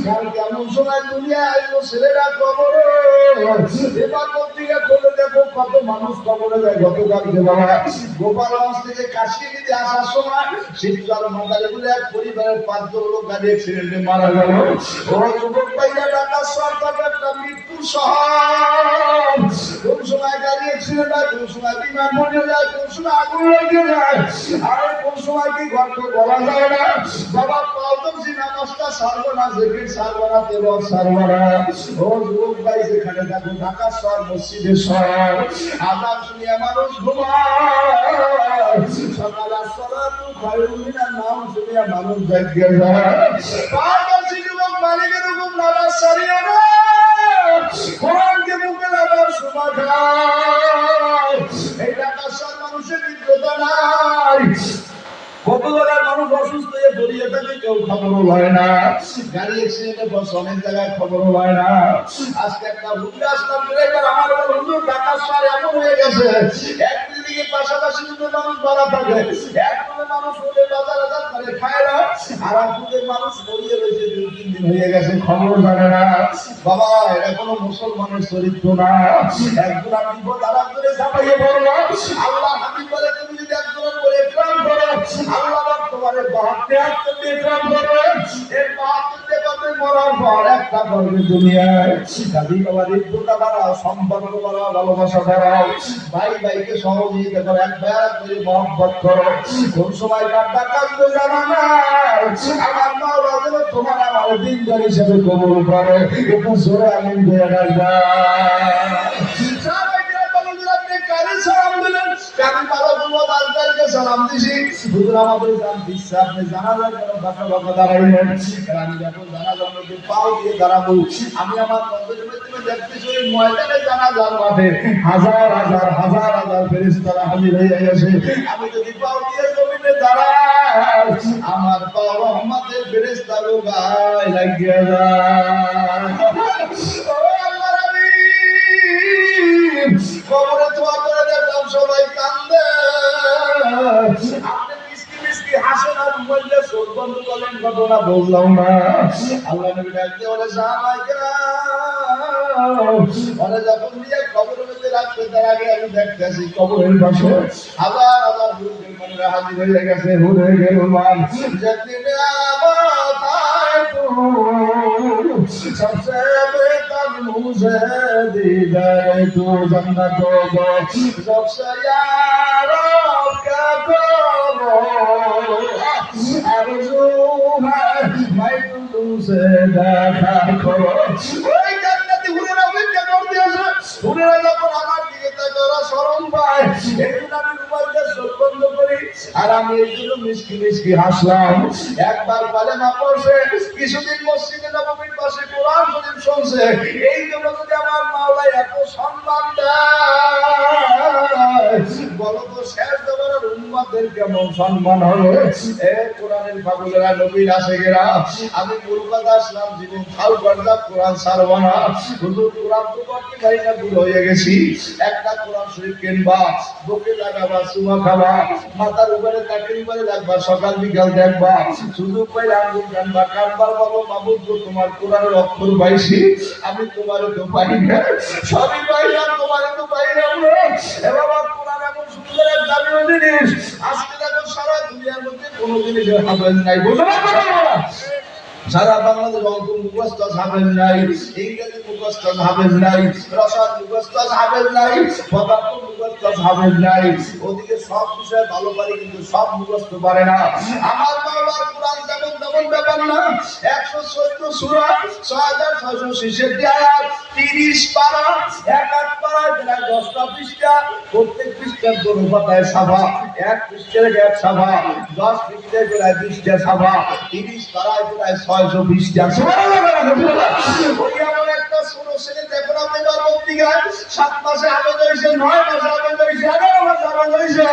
কালকে এমন সময় দুনিয়া আসবো, ছেলেরা কবরে। এবার পত্রিকা খুলে দেখো কত মানুষ কবরে যায়। গতকালকে বাবা গোপালগঞ্জ থেকে কাশিগিরি আসার সময় শীতকাল মাতালে বলে এক পরিবারের 5 জন লোক গাড়ি অ্যাক্সিডেন্টে মারা গেল। ও যুবক ভাইরা, ঢাকা সরকার একটা মৃত্যু শহর। কোন সময় গাড়ি ছেলেটা কোন সময় বিমান পড়ে যায়, কোন সময় আগুন লেগে যায়, আর কোন সময় কি গল্প বলা যায় না। বাবা পাওদমসি নামাজটা সারবো না, জিকির সারবো না, তেলাওয়াত সারবো না। ও যুবক ভাই যেখানে থাকো, ঢাকা শহর মসজিদের শহর, আজান শুনিয়া মানুষ ঘুমায়, সকাল আসসালাতু খায়রুম মিনান নাওম শুনিয়া মানুষ জাগিয়া যায়। পাওদমসি যুবক মালিকের হুকুম নামাজ সারিয়া না, কোরআনকে মুখে লাগার সময় খায়। এই ঢাকা শহর মানুষের নিদ্রতা নাই। কত জায়গায় মানুষ অসুস্থ হয়ে পড়িয়ে থাকে, কেউ খবরও হয় না। গাড়ি অ্যাক্সিডেন্টে বসে অনেক জায়গায় খবরও হয় না। আজকে একটা হুজুর আসলাম, ড্রাইভার আমার হুজুর ঢাকা শহর এমন হয়ে গেছে, এক বিল্ডিংয়ের পাশাপাশি দুটো মানুষ ভাড়া থাকে, এক রুমে মানুষ হলে বাজার বাজার করে খায় না, আর এক রুমে মানুষ মরিয়ে রয়েছে, 2-3 দিন হয়ে গেছে, খবর জানে না। বাবা এটা কোনো মুসলমানের চরিত্র না। একজন বিপদ আর একজনে ঝাঁপাইয়ে পড়লো। আল্লাহ হাবিব বলে, তুমি যদি একজনের উপর ইকরাম করো, আল্লাহ তোমার 72 ইকরাম করবে। এর 72 করবে মরার পর একটা করবে দুনিয়ায়। দাদি বাবার ইজ্জতটা বাড়াও, সম্পর্ক বাড়াও, ভালোবাসা বাড়াও, ভাই ভাইকে সহযোগিতা করো, এক ভাই করে মহব্বত করো। কোন সময় কাটটা কাটতে জানা না, আমার মাওলা যেন তোমার আমার দিনদার হিসেবে কবুল করে। একটু জোরে আমিন দিয়ে রাখবা। সালাম দিলেন, আমি ভালো তোমার আজকালকে সালাম দিছি। হুজুর আমাদের জান দিচ্ছে, আপনি জানাজার কেন বাঁকা বাঁকা দাঁড়াইলেন? আমি যখন জানাজার মধ্যে পাও দিয়ে দাঁড়াবো, আমি আমার নজরের মধ্যে দেখতেছি ওই ময়দানে জানাজার মাঠে হাজার হাজার হাজার হাজার ফেরেশতারা হাজির হয়ে গেছে। আমি যদি পাও দিয়ে জমিনে দাঁড়াই, আমার পাও রহমতের ফেরেশতাগুলো গায়ে লাগিয়ে যায়। কবরে দোয়া করে দেখলাম সবাই কান্দে, আপনি মিষ্টি মিষ্টি হাসেন আর বললে চোখ বন্ধ করেন, ঘটনা বললাম না। আল্লাহ নবী ডাকতে বলে সাহাবাইরা, ওরা যখন নিয়ে কবরের মধ্যে রাখবে তার আগে আমি দেখতেছি কবরের পাশে হাজার হাজার লোকের মনে হাজির হয়ে গেছে। হুরে গেল মান যেদিন আমায় তো सबसे बेहतर मुझे दीदार तू जन्नत दो, सबसे यारो क्या करो आरज़ू है मैं तुमसे देखा करो। ওই জান্নাতি হুরেরা ওইটা করে দিয়েছে। হুরেরা যখন আমার দিকে তাকায় ওরা শরম পায়, এইজন্য আমি রুমালটা চোখ বন্ধ করি, আর আমি এইজন্য মিষ্টি মিষ্টি হাসলাম। একবার কালেমা পড়ছে, কিছুদিন মসজিদে নববীর পাশে কোরআন শরীফ শুনছে, এই জন্য যদি আমার মাওলা এত সম্মান দেয়, বলো তো শেষ জমানার উম্মতের কেমন সম্মান হবে? এ কোরআনের পাগলেরা, নবীর আশিকেরা, আমি কলকাতা আসলাম, জীবন খাল করলাম, কোরআন ছাড়ব না। হুজুর কোরআন তো পড়তে পারি না, ভুল হয়ে গেছি। একটা কোরআন শরীফ কিনবা, বুকে লাগাবা, চুমা খাবা, মাথার উপরে চাকরি করে রাখবা, সকাল বিকাল দেখবা, সুযোগ পাইলে আঙ্গুল টানবা, কানবার বলো মাবুদ গো তোমার কোরআনের অক্ষর পাইছি, আমি তোমারে তো পাই না, সবই পাইলাম, তোমারে তো পাইলাম না। এ বাবা কোরআন এমন সুন্দর এক দামি জিনিস, আজকে দেখো সারা দুনিয়ার মধ্যে কোনো জিনিসের হাফেজ নাই। বুঝতে পারছো? সারা বাংলাদেশ অঙ্ক মুখস্থ হাফেজ নাই, ইংরেজি মুখস্থ হাফেজ নাই, রসায়ন মুখস্থ হাফেজ নাই, পদার্থ মুখস্থ হাফেজ নাই। ওদিকে সব বিষয় ভালো পারে কিন্তু সব মুখস্থ পারে না। আমার মাওলার কোরআন যেমন তেমন ব্যাপার না। 114 সূরা, 6666 আয়াত, 30 পারা, এক এক পারা, প্রায় 10টা পৃষ্ঠা, প্রত্যেক পৃষ্ঠার দুটো পাতায় সাফা, এক পৃষ্ঠার এক সাফা, 10 পৃষ্ঠায় প্রায় 20টা সাফা, 30 পারায় প্রায় 620টা। ওই এমন একটা ছোট ছেলে দেখো না পেপার পত্রিকায় 7 মাসে আবেদ হয়েছে, 9 মাসে আবেদ হয়েছে, 11 মাসে আবেদ হয়েছে,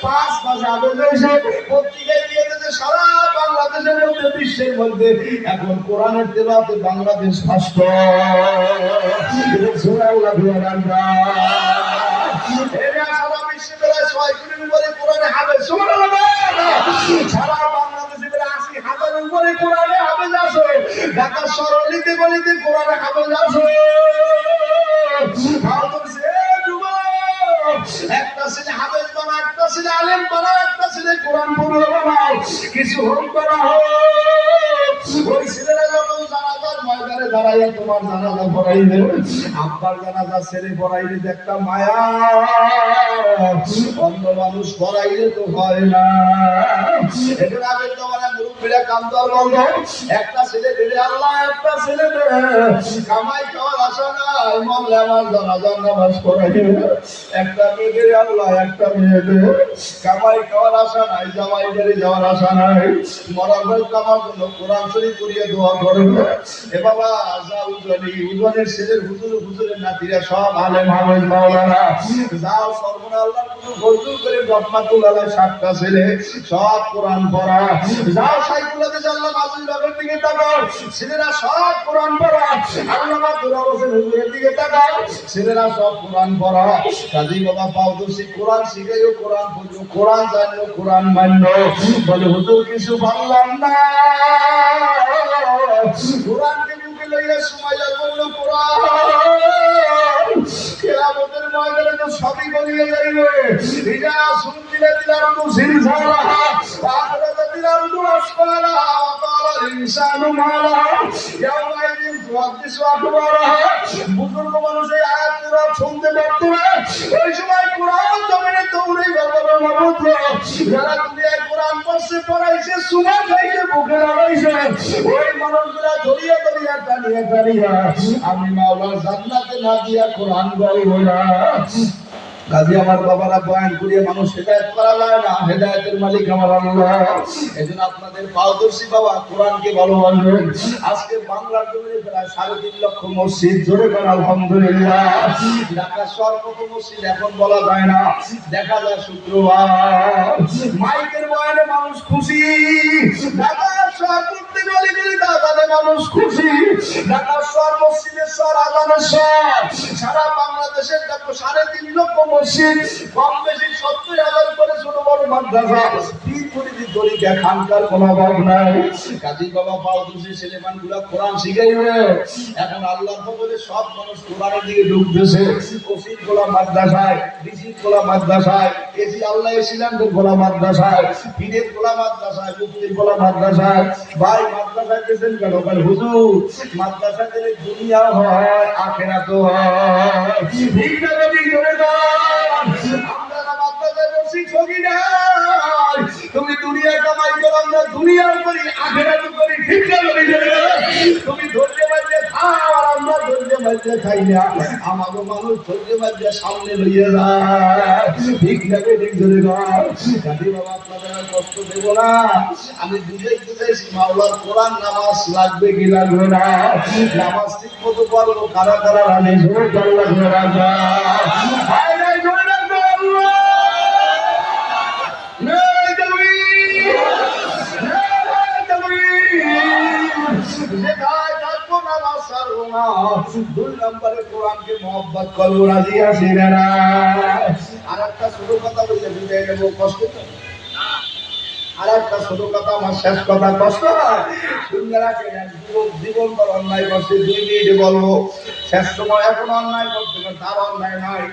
5 মাসে আবেদ হয়েছে, পত্রিকায় দিয়ে দিতে সারা বাংলাদেশের মধ্যে, বিশ্বের মধ্যে এখন কোরআনের তেলাওয়াতে বাংলাদেশ ফার্স্ট। সুবহানাল্লাহ। এরা সারা বিশ্বে প্রায় 6 কোটির উপরে কোরআনে হাফেজ। সুবহানাল্লাহ। সারা বাংলাদেশে প্রায় 80,000 উপরে কোরআনে হাফেজ আছে। ঢাকা শহরে গলিতে কোরআনে হাফেজ আছে। একটা ছেলে হাফেজ বানা, একটা ছেলে আলেম বানা, একটা ছেলে কোরআন পড়ুয়া বানাও, কিছু হোক করা হোক। ওই ছেলেরা যখন জানাজার ময়দানে কাতারে দাঁড়াইয়া তোমার জানাজা পড়াইবে, আব্বার জানাজা ছেড়ে পড়াইলে একটা মায়া, অন্য মানুষ পড়াইলে তো হয় না। এটার আগে তোমার মুরব্বীরা কান্দর বলল, একটা ছেলে দিলে আল্লাহ, একটা ছেলে দে, কামাই খাওয়ার আশা নাই, মরলে আমার জানাজার নামাজ পড়াইবে। একটা মেয়ে দিলে আল্লাহ, একটা মেয়ে দে, কামাই খাওয়ার আশা নাই, জামাই বাড়ি যাওয়ার আশা নাই, মরার পর কামার জন্য কোরআন শরীফ পড়িয়ে দোয়া করবে। এ বাবা যা উজনি, উজনের ছেলের হুজুরের নাতিরা সব আলেম হাফেজ মাওলানা, যাও সর্বনা আল্লাহর কুতুব ফজল করে রহমাতুল আলাইহ 7টা ছেলে সব কোরআন পড়া, যাও সাইকুল্লাহ আল্লাহ মাজুল বাবার দিকে তাকাও, ছেলেরা সব কোরআন পড়া, আল্লামা দুরা হোসেন হুজুরের দিকে তাকাও, ছেলেরা সব কোরআন পড়া। কাজী বাবা পাউদর্শী কোরআন শিখাইও, কোরআন পড়িও, কোরআন জানিও, কোরআন মানো। বলে হুজুর কিছু ভাবলাম না, কোরআনকে বুকে লইয়া সময় বলল কোরআন, কিয়ামতের ময়দানে তো সবই বলিয়ে যাইবে। ইজা সুনজিলা দিলারু জিলজালাহা আখরাত দিলারু আসফালাহা ওয়া ক্বালাল ইনসানু মালাহা ইয়াওমাইযিন তুহাদ্দিসু আখবারাহা। বুজুর্গ মানুষ এই আয়াত কোরআন শুনতে পারতো না, ওই সময় কোরআন জমিনে দৌড়েই বাবা মাবুদ, যারা দুনিয়ায় কোরআন পড়ছে, পড়াইছে, সুমা খাইছে, বুকে লাগাইছে, ওই মানুষগুলা ধরিয়া ধরিয়া টানিয়া টানিয়া আমি মাওলার জান্নাতে না দিয়া কোরআন বলবো না। কাজী আমার বাবারা বয়ান করিয়ে মানুষ হেদায়েত করা যায় না, হেদায়েতের মালিক আমার আল্লাহ। এজন্য আপনাদের পারদর্শী বাবা কোরআনকে ভালোবাসবেন। আজকে বাংলার জমিনে প্রায় 3.5 লক্ষ মসজিদ, জোরে কর আলহামদুলিল্লাহ। ঢাকা শহর কত মসজিদ এখন বলা যায় না, দেখা যায় শুক্রবার মাইকের বয়ানে মানুষ খুশি, ঢাকা শহর করতে গেলে দাদানে মানুষ খুশি, ঢাকা শহর মসজিদের শহর, আজানের শহর, সারা বাংলাদেশের দেখো 3.5 লক্ষ মসজিদ, কম বেশি 70,000 করে ছোট বড় মাদ্রাসা, তিন পরিধি তরিকা, খানকার কোনো অভাব নাই। কাজী বাবা পাউদুসি ছেলেমানগুলা কোরআন শিখাইবে। এখন আল্লাহর ফজলে সব মানুষ কোরআনের দিকে ঢুকতেছে। ওসির গোলা মাদ্রাসায়, ডিসির গোলা মাদ্রাসায়, এসি আল্লাহ এসিলামদের গোলা মাদ্রাসায়, পীরের গোলা মাদ্রাসায়, মুফতির গোলা মাদ্রাসায়। ভাই মাদ্রাসায় গেছেন কেন? হুজুর মাদ্রাসা গেলে দুনিয়া হয়, আখিরাতও হয়। ঠিক না ঠিক ধরে আমরা মাদ্রাসায় বসি ঠকি নাই, তুমি দুনিয়া কামাই করো, আমরা দুনিয়াও করি, আখিরাতও করি। ঠিক না তুমি ধৈর্য মাঝে খাও, আর আমরা ধৈর্য মাঝে খাই না। আমাকে মানুষ ধৈর্য মাঝে সামনে লইয়ে যায়। ঠিক না ঠিক ধরে কাজী বাবা আপনাদের কষ্ট দেব না, আমি বুঝাই বুঝাইছি মাওলার কোরআন নামাজ লাগবে কি লাগবে না, নামাজ ঠিক মতো পড়বো, কারা কারা রানে জোরে জল লাগবে রাজা হায় নাই জোরে লাগবে আল্লাহ নাই তুমি যেটাই থাকবো নামাজ ছাড়বো না। 2 নম্বরে কোরআনকে মহব্বত করবো, রাজি আছি না? আর একটা ছোট কথা বললে বুঝে নেবো, কষ্ট তো। আর একটা ছোট কথা, আমার শেষ কথা, কষ্ট হয় শুনতে রাখেন। জীবন পর অন্যায় করছে, 2 মিনিটে বলবো। শেষ সময় এখন অন্যায় করছে না, তার অন্যায় নাই,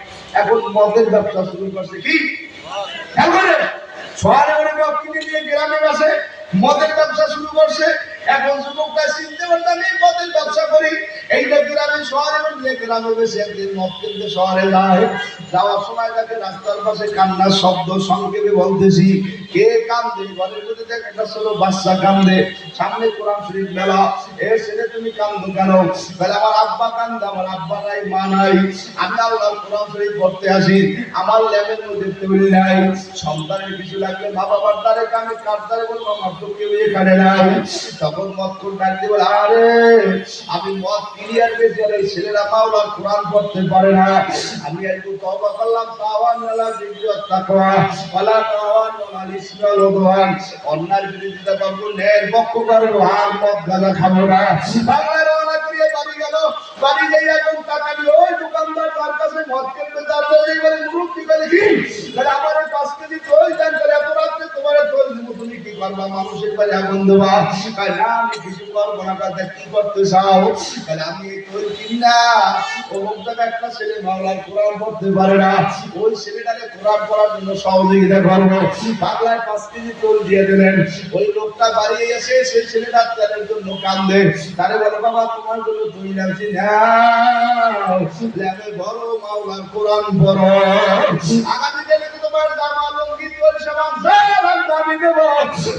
এখন মদের ব্যবসা শুরু করছে। কি শহরে অনেক কিনে নিয়ে গ্রামে বসে মদের ব্যবসা শুরু করছে। এখন যুবকরা চিনতে পারতাম এই মদের ব্যবসা করি, এইটা গ্রামে শহরে নিয়ে গ্রামে বেশি। একদিন মদ কিনতে শহরে যায়, যাওয়ার সময় তাকে রাস্তার পাশে কান্নার শব্দ, সংক্ষেপে বলতেছি কে কান্দে, ঘরের মধ্যে দেখ একটা ছোট বাচ্চা কান্দে, সামনে কোরআন শরীফ মেলা। এ ছেলে তুমি কান্দো কেন? বলে আমার আব্বা কান্দে, আমার আব্বা নাই, মা নাই, আমি আল্লাহর কোরআন শরীফ পড়তে আসি, আমার ল্যাবের মধ্যে টেবিল নাই, সন্তানের কিছু লাগলে মা বাবার দ্বারে কানে, কার দ্বারে বলবো, আমার তো কেউ এখানে নাই। তখন মদ কোন ডাকতে বলে আরে আমি মদ ক্লিয়ার পেয়েছি, আর এই ছেলেরা মাওলার কোরআন পড়তে পারে না। আমি একটু তওবা করলাম, তাওয়ান আলা বিরত তাকওয়া ওয়ালা তাওয়ান আলাল ইসমি ওয়াল উদওয়ান, অন্যায়ের বিরোধিতা করব, ন্যায়ের পক্ষ করব, আর মদ গাঁজা খাবো না। বাংলা রওনা করিয়ে বাড়ি গেল। বাড়ি যাই এখন টাকা দিয়ে ওই দোকানদার তার কাছে মদ কিনতে যাচ্ছে, এইবারে মুরব্বি বলে কি বলে আমার 5 কেজি ওই দান করে এত রাত্রে তোমার তোল দিব, তুমি কি করবা? মানুষের বাড়ি আগুন দেবা? না আমি কিছু করবো না। কাজে কি করতে চাও? বলে আমি এই তোর কিনা ও মুক্তাকে একটা ছেলে মাওলার কোরআন পড়তে পারে না, ওই ছেলেটাকে কোরআন পড়ার জন্য সহযোগিতা করবো। বাংলায় 5 কেজি তোল দিয়ে দিলেন। ওই লোকটা বাড়ি এসে সেই ছেলেটা তাদের জন্য কান্দে, তারে বলে বাবা তোমার জন্য তুই নামছি না বড় মাওলার কোরআন পড়ো, আগামী দিনে তোমার জামা লঙ্গি তোর সমান দামি দেব।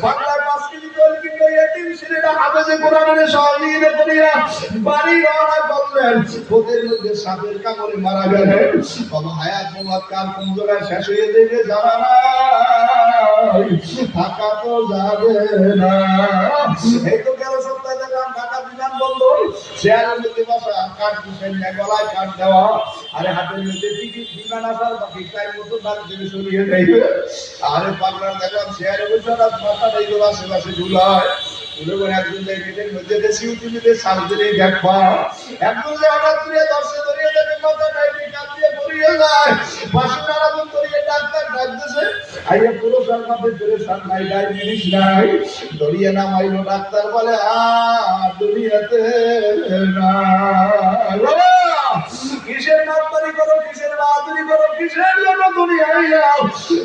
বাংলায় 5 কেজি তোল কিনলো এতিম ছেলেটা হাফেজে কোরআনের সহযোগিতা করিয়া বাড়ি রওনা করলেন। ওদের মধ্যে সাপের কামড়ে মারা গেলেন। বাবা হায়াত মোহাম্মদ কার কোন জায়গায় শেষ হয়ে যাবে জানা নাই, থাকা তো যাবে না। এই তো গেল সপ্তাহে দেখলাম ঢাকা বিমানবন্দর শেয়ারের মধ্যে বসা কাঠ দিচ্ছেন, গলায় কাঠ দেওয়া, আরে হাতের মধ্যে টিকিট বিমান আসার বাকি টাইম মতো বাদ থেকে সরিয়ে যাইবে। আরে পাগলার দেখলাম শেয়ারে বসে মাথা টাইবে আশেপাশে ঝুলায়। একজন গেটের মধ্যে সিউটিতে সাল দিলেই দেখবা, একজন হঠাৎ করে দর্শে ধরিয়ে দেবে মাথা টাইপে কান দিয়ে পড়িয়ে যায়, পাশে আরাম করিয়ে ডাক্তার ডাকতেছে, আইয়া পুরো সরকারের ধরে সার নাই, ডায়াবেটিস নাই, ধরিয়ে নামাইলো। ডাক্তার বলে দুনিয়াতে না কিসের নামবারি করো, কিসের বাহাদুরি করো, কিসের জন্য দুনিয়ায় যাও,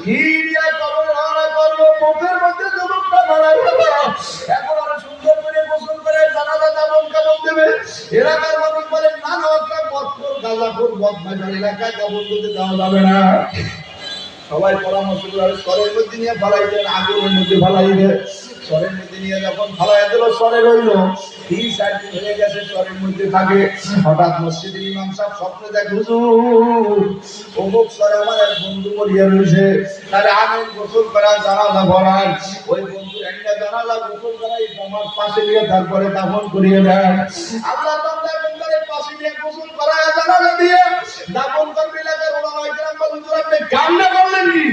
কি দিয়া কবর হারা করবো, মুখের মধ্যে যুবকটা মারা গেল। এখন আরো সুন্দর করে গোসল করে জানাজা দাফন কাফন দেবে। এলাকার মানুষ বলে না না একটা বদখোর গাঁজাখোর বদমাইশ এলাকায় কাফন দিতে দেওয়া যাবে না। সবাই পরামর্শ করে সরের মধ্যে নিয়ে ফালাই দেন, আগুনের মধ্যে ফালাই দেয়। সরের মধ্যে নিয়ে যখন ফালাই দিল, সরে রইল 3-4 দিন হয়ে গেছে সরের মধ্যে থাকে। হঠাৎ মসজিদের ইমাম সাহেব স্বপ্নে দেখে হুজুর অমুক সরে আমার এক বন্ধু মরিয়া রয়েছে, তাহলে আমের গোসল করা জানাজা পড়ান। ওই বন্ধুর একটা জানাজা গোসল করাই আমার পাশে নিয়ে তারপরে দাফন করিয়ে দেন। আল্লাহ বান্দা বন্দারের পাশে নিয়ে গোসল করায় জানাজা দিয়ে দাফন করবে। এলাকার ওলামায়ে কেরাম বলেন হুজুর আপনি কামনা করলেন কি?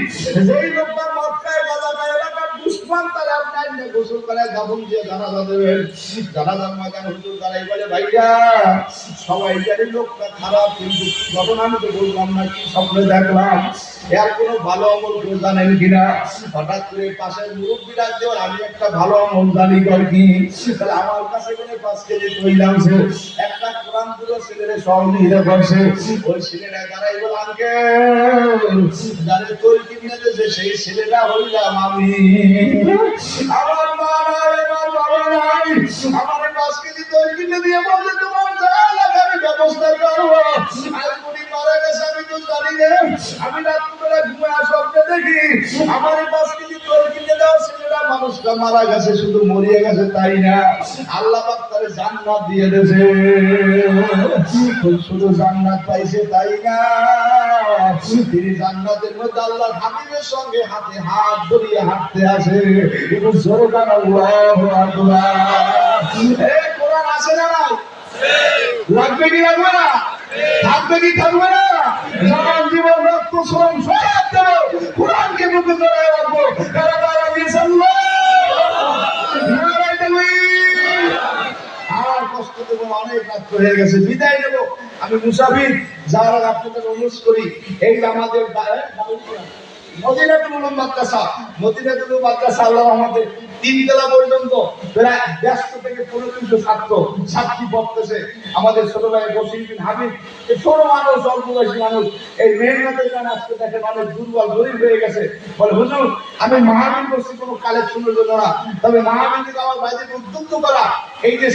যেই লোকটা মদ খায় গাঁজা খায় এলাকার দুশমন, তাহলে আপনি আইনে গোসল করায় দাফন দিয়ে জানাজা দেবেন। জানাজার ময়দান হুজুর দাঁড়াই বলে ভাইয়া সবাই জানি লোকটা খারাপ, কিন্তু যখন আমি তো বললাম না কি স্বপ্নে দেখলাম, এর কোনো ভালো আমল কেউ জানেন কিনা? হঠাৎ করে পাশের মুরব্বীরা দেওয়ার আমি একটা ভালো আমল জানি কর কি, তাহলে আমার কাছে করে 5 কেজি তৈরি আছে, একটা কোরআন পুরো ছেলেরে সহযোগিতা করছে। ওই ছেলেরা দাঁড়াই বল আঙ্কেল যারে তৈরি কিনে দিয়েছে সেই ছেলেটা হইলাম আমি। আমার মা নাই, আমার বাবা নাই, আমার 5 কেজি তৈরি কিনে দিয়ে বলছে তোমার যা লাগে আমি ব্যবস্থা করবো। আজ বুড়ি মারা গেছে আমি তো জানি না, আমি রাত্রিবেলা ঘুমায় স্বপ্নে দেখি আমার 5 কেজি তৈরি কিনে দেওয়া ছেলেটা মানুষটা মারা গেছে, শুধু মরিয়ে গেছে তাই না, আল্লাহ পাক তারে জান্নাত দিয়ে দিয়েছে। শুধু জান্নাত পাইছে তাই না, তিনি জান্নাতের মধ্যে আল্লাহর হাবিবের সঙ্গে হাতে হাত ধরিয়ে হাঁটতে আসে। একটু জোরে গান আল্লাহু আকবার। এই কোরআন আছে না নাই? লাগবে কি লাগবে না? থাকবে কি থাকবে না? জান জীবন রক্ত শ্রম সব দেব কোরআনকে বুকে ধরে রাখবো। কারা কারা ইনশাআল্লাহ নারায়ে তাকবীর। আর কষ্ট দেব, অনেক রাত হয়ে গেছে, বিদায় নেব। আমি মুসাফির, যারা আপনাদের অনুরোধ করি এই আমাদের মদিনাতুল উলুম মাদ্রাসা, মদিনাতুল উলুম মাদ্রাসা আল্লাহ আমাদের 3 বেলা পর্যন্ত প্রায় 100 থেকে 1500 ছাত্রী পড়তেছে। আমাদের ছোট ভাই বশির বিন হাবিব, এই ছোট মানুষ, অল্প বয়সী মানুষ, এই মেহনতের জন্য আজকে দেখেন অনেক দুর্বল গরিব হয়ে গেছে। বলে হুজুর আমি মাহফিল করছি কোনো কালেকশনের জন্য না, তবে মাহফিল থেকে আমার ভাইদেরকে উদ্বুদ্ধ করা, এই যে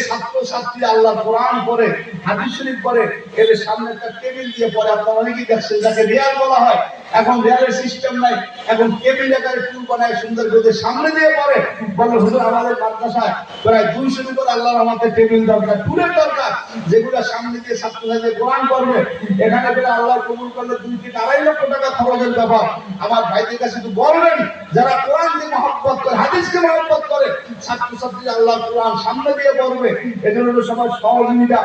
ছাত্রী আল্লাহর কোরআন পড়ে, হাদিস শরীফ পড়ে, এদের সামনে একটা টেবিল দিয়ে পড়ে। আপনারা অনেকেই দেখছেন যাকে রিয়াল বলা হয়। এখন রিয়ালের সিস্টেম নাই, এখন টেবিল আকারে টুল বানায় সুন্দর করে সামনে দিয়ে পড়ে। বলে হুজুর আমাদের মাদ্রাসায় প্রায় 200 উপর আল্লাহর আমাদের টেবিল দরকার, টুলের দরকার, যেগুলো সামনে দিয়ে ছাত্রছাত্রীদের কোরআন পড়বে। এখানে পেলে আল্লাহ কবুল করলে 2 থেকে 2.5 লক্ষ টাকা খরচের ব্যাপার। আমার ভাইদের কাছে শুধু বলবেন যারা কোরআনকে মহব্বত করে, হাদিসকে মহব্বত করে, ছাত্রছাত্রী আল্লাহ কোরআন সামনে দিয়ে পড়বে। এজন্য সবাই সহযোগিতা,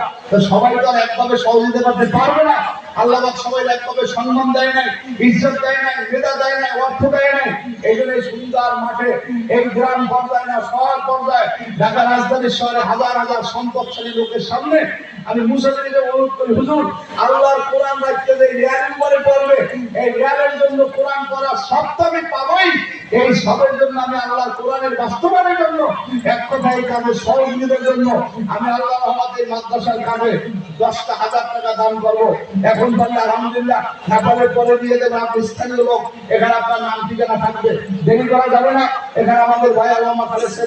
সবাই তো আর একভাবে সহযোগিতা করতে পারবে না। আল্লাহ পাক সবাই একভাবে সম্মান দেয় নাই, ইজ্জত দেয় নাই, মেধা দেয় নাই, অর্থ দেয় নাই। এই জন্য সুন্দর মাঠে এই গ্রাম পর্যায়ে না শহর পর্যায়ে ঢাকা রাজধানীর শহরে হাজার হাজার সম্পদশালী লোকের সামনে আমি মুসাফিরদের অনুরোধ করি হুজুর আল্লাহর কোরআন রাখতে যে রিয়ালের উপরে পড়বে, এই রিয়ালের জন্য কোরআন পড়ার সব তো আমি পাবই। এই সবের জন্য আমি আল্লাহর কোরআনের বাস্তবায়নের জন্য এক কথায় কাজে সহযোগিতার জন্য আমি আল্লাহ আমাদের মাদ্রাসার কাজে 10টা 1000 টাকা দান করবো। এখন তাহলে আলহামদুলিল্লাহ নেপালের পরে দিয়ে দেবো। আপনি স্থানীয় লোক, এখানে আপনার নাম ঠিকানা থাকবে, দেরি করা যাবে না। এখানে আমাদের ভাই আল্লামা খালেদ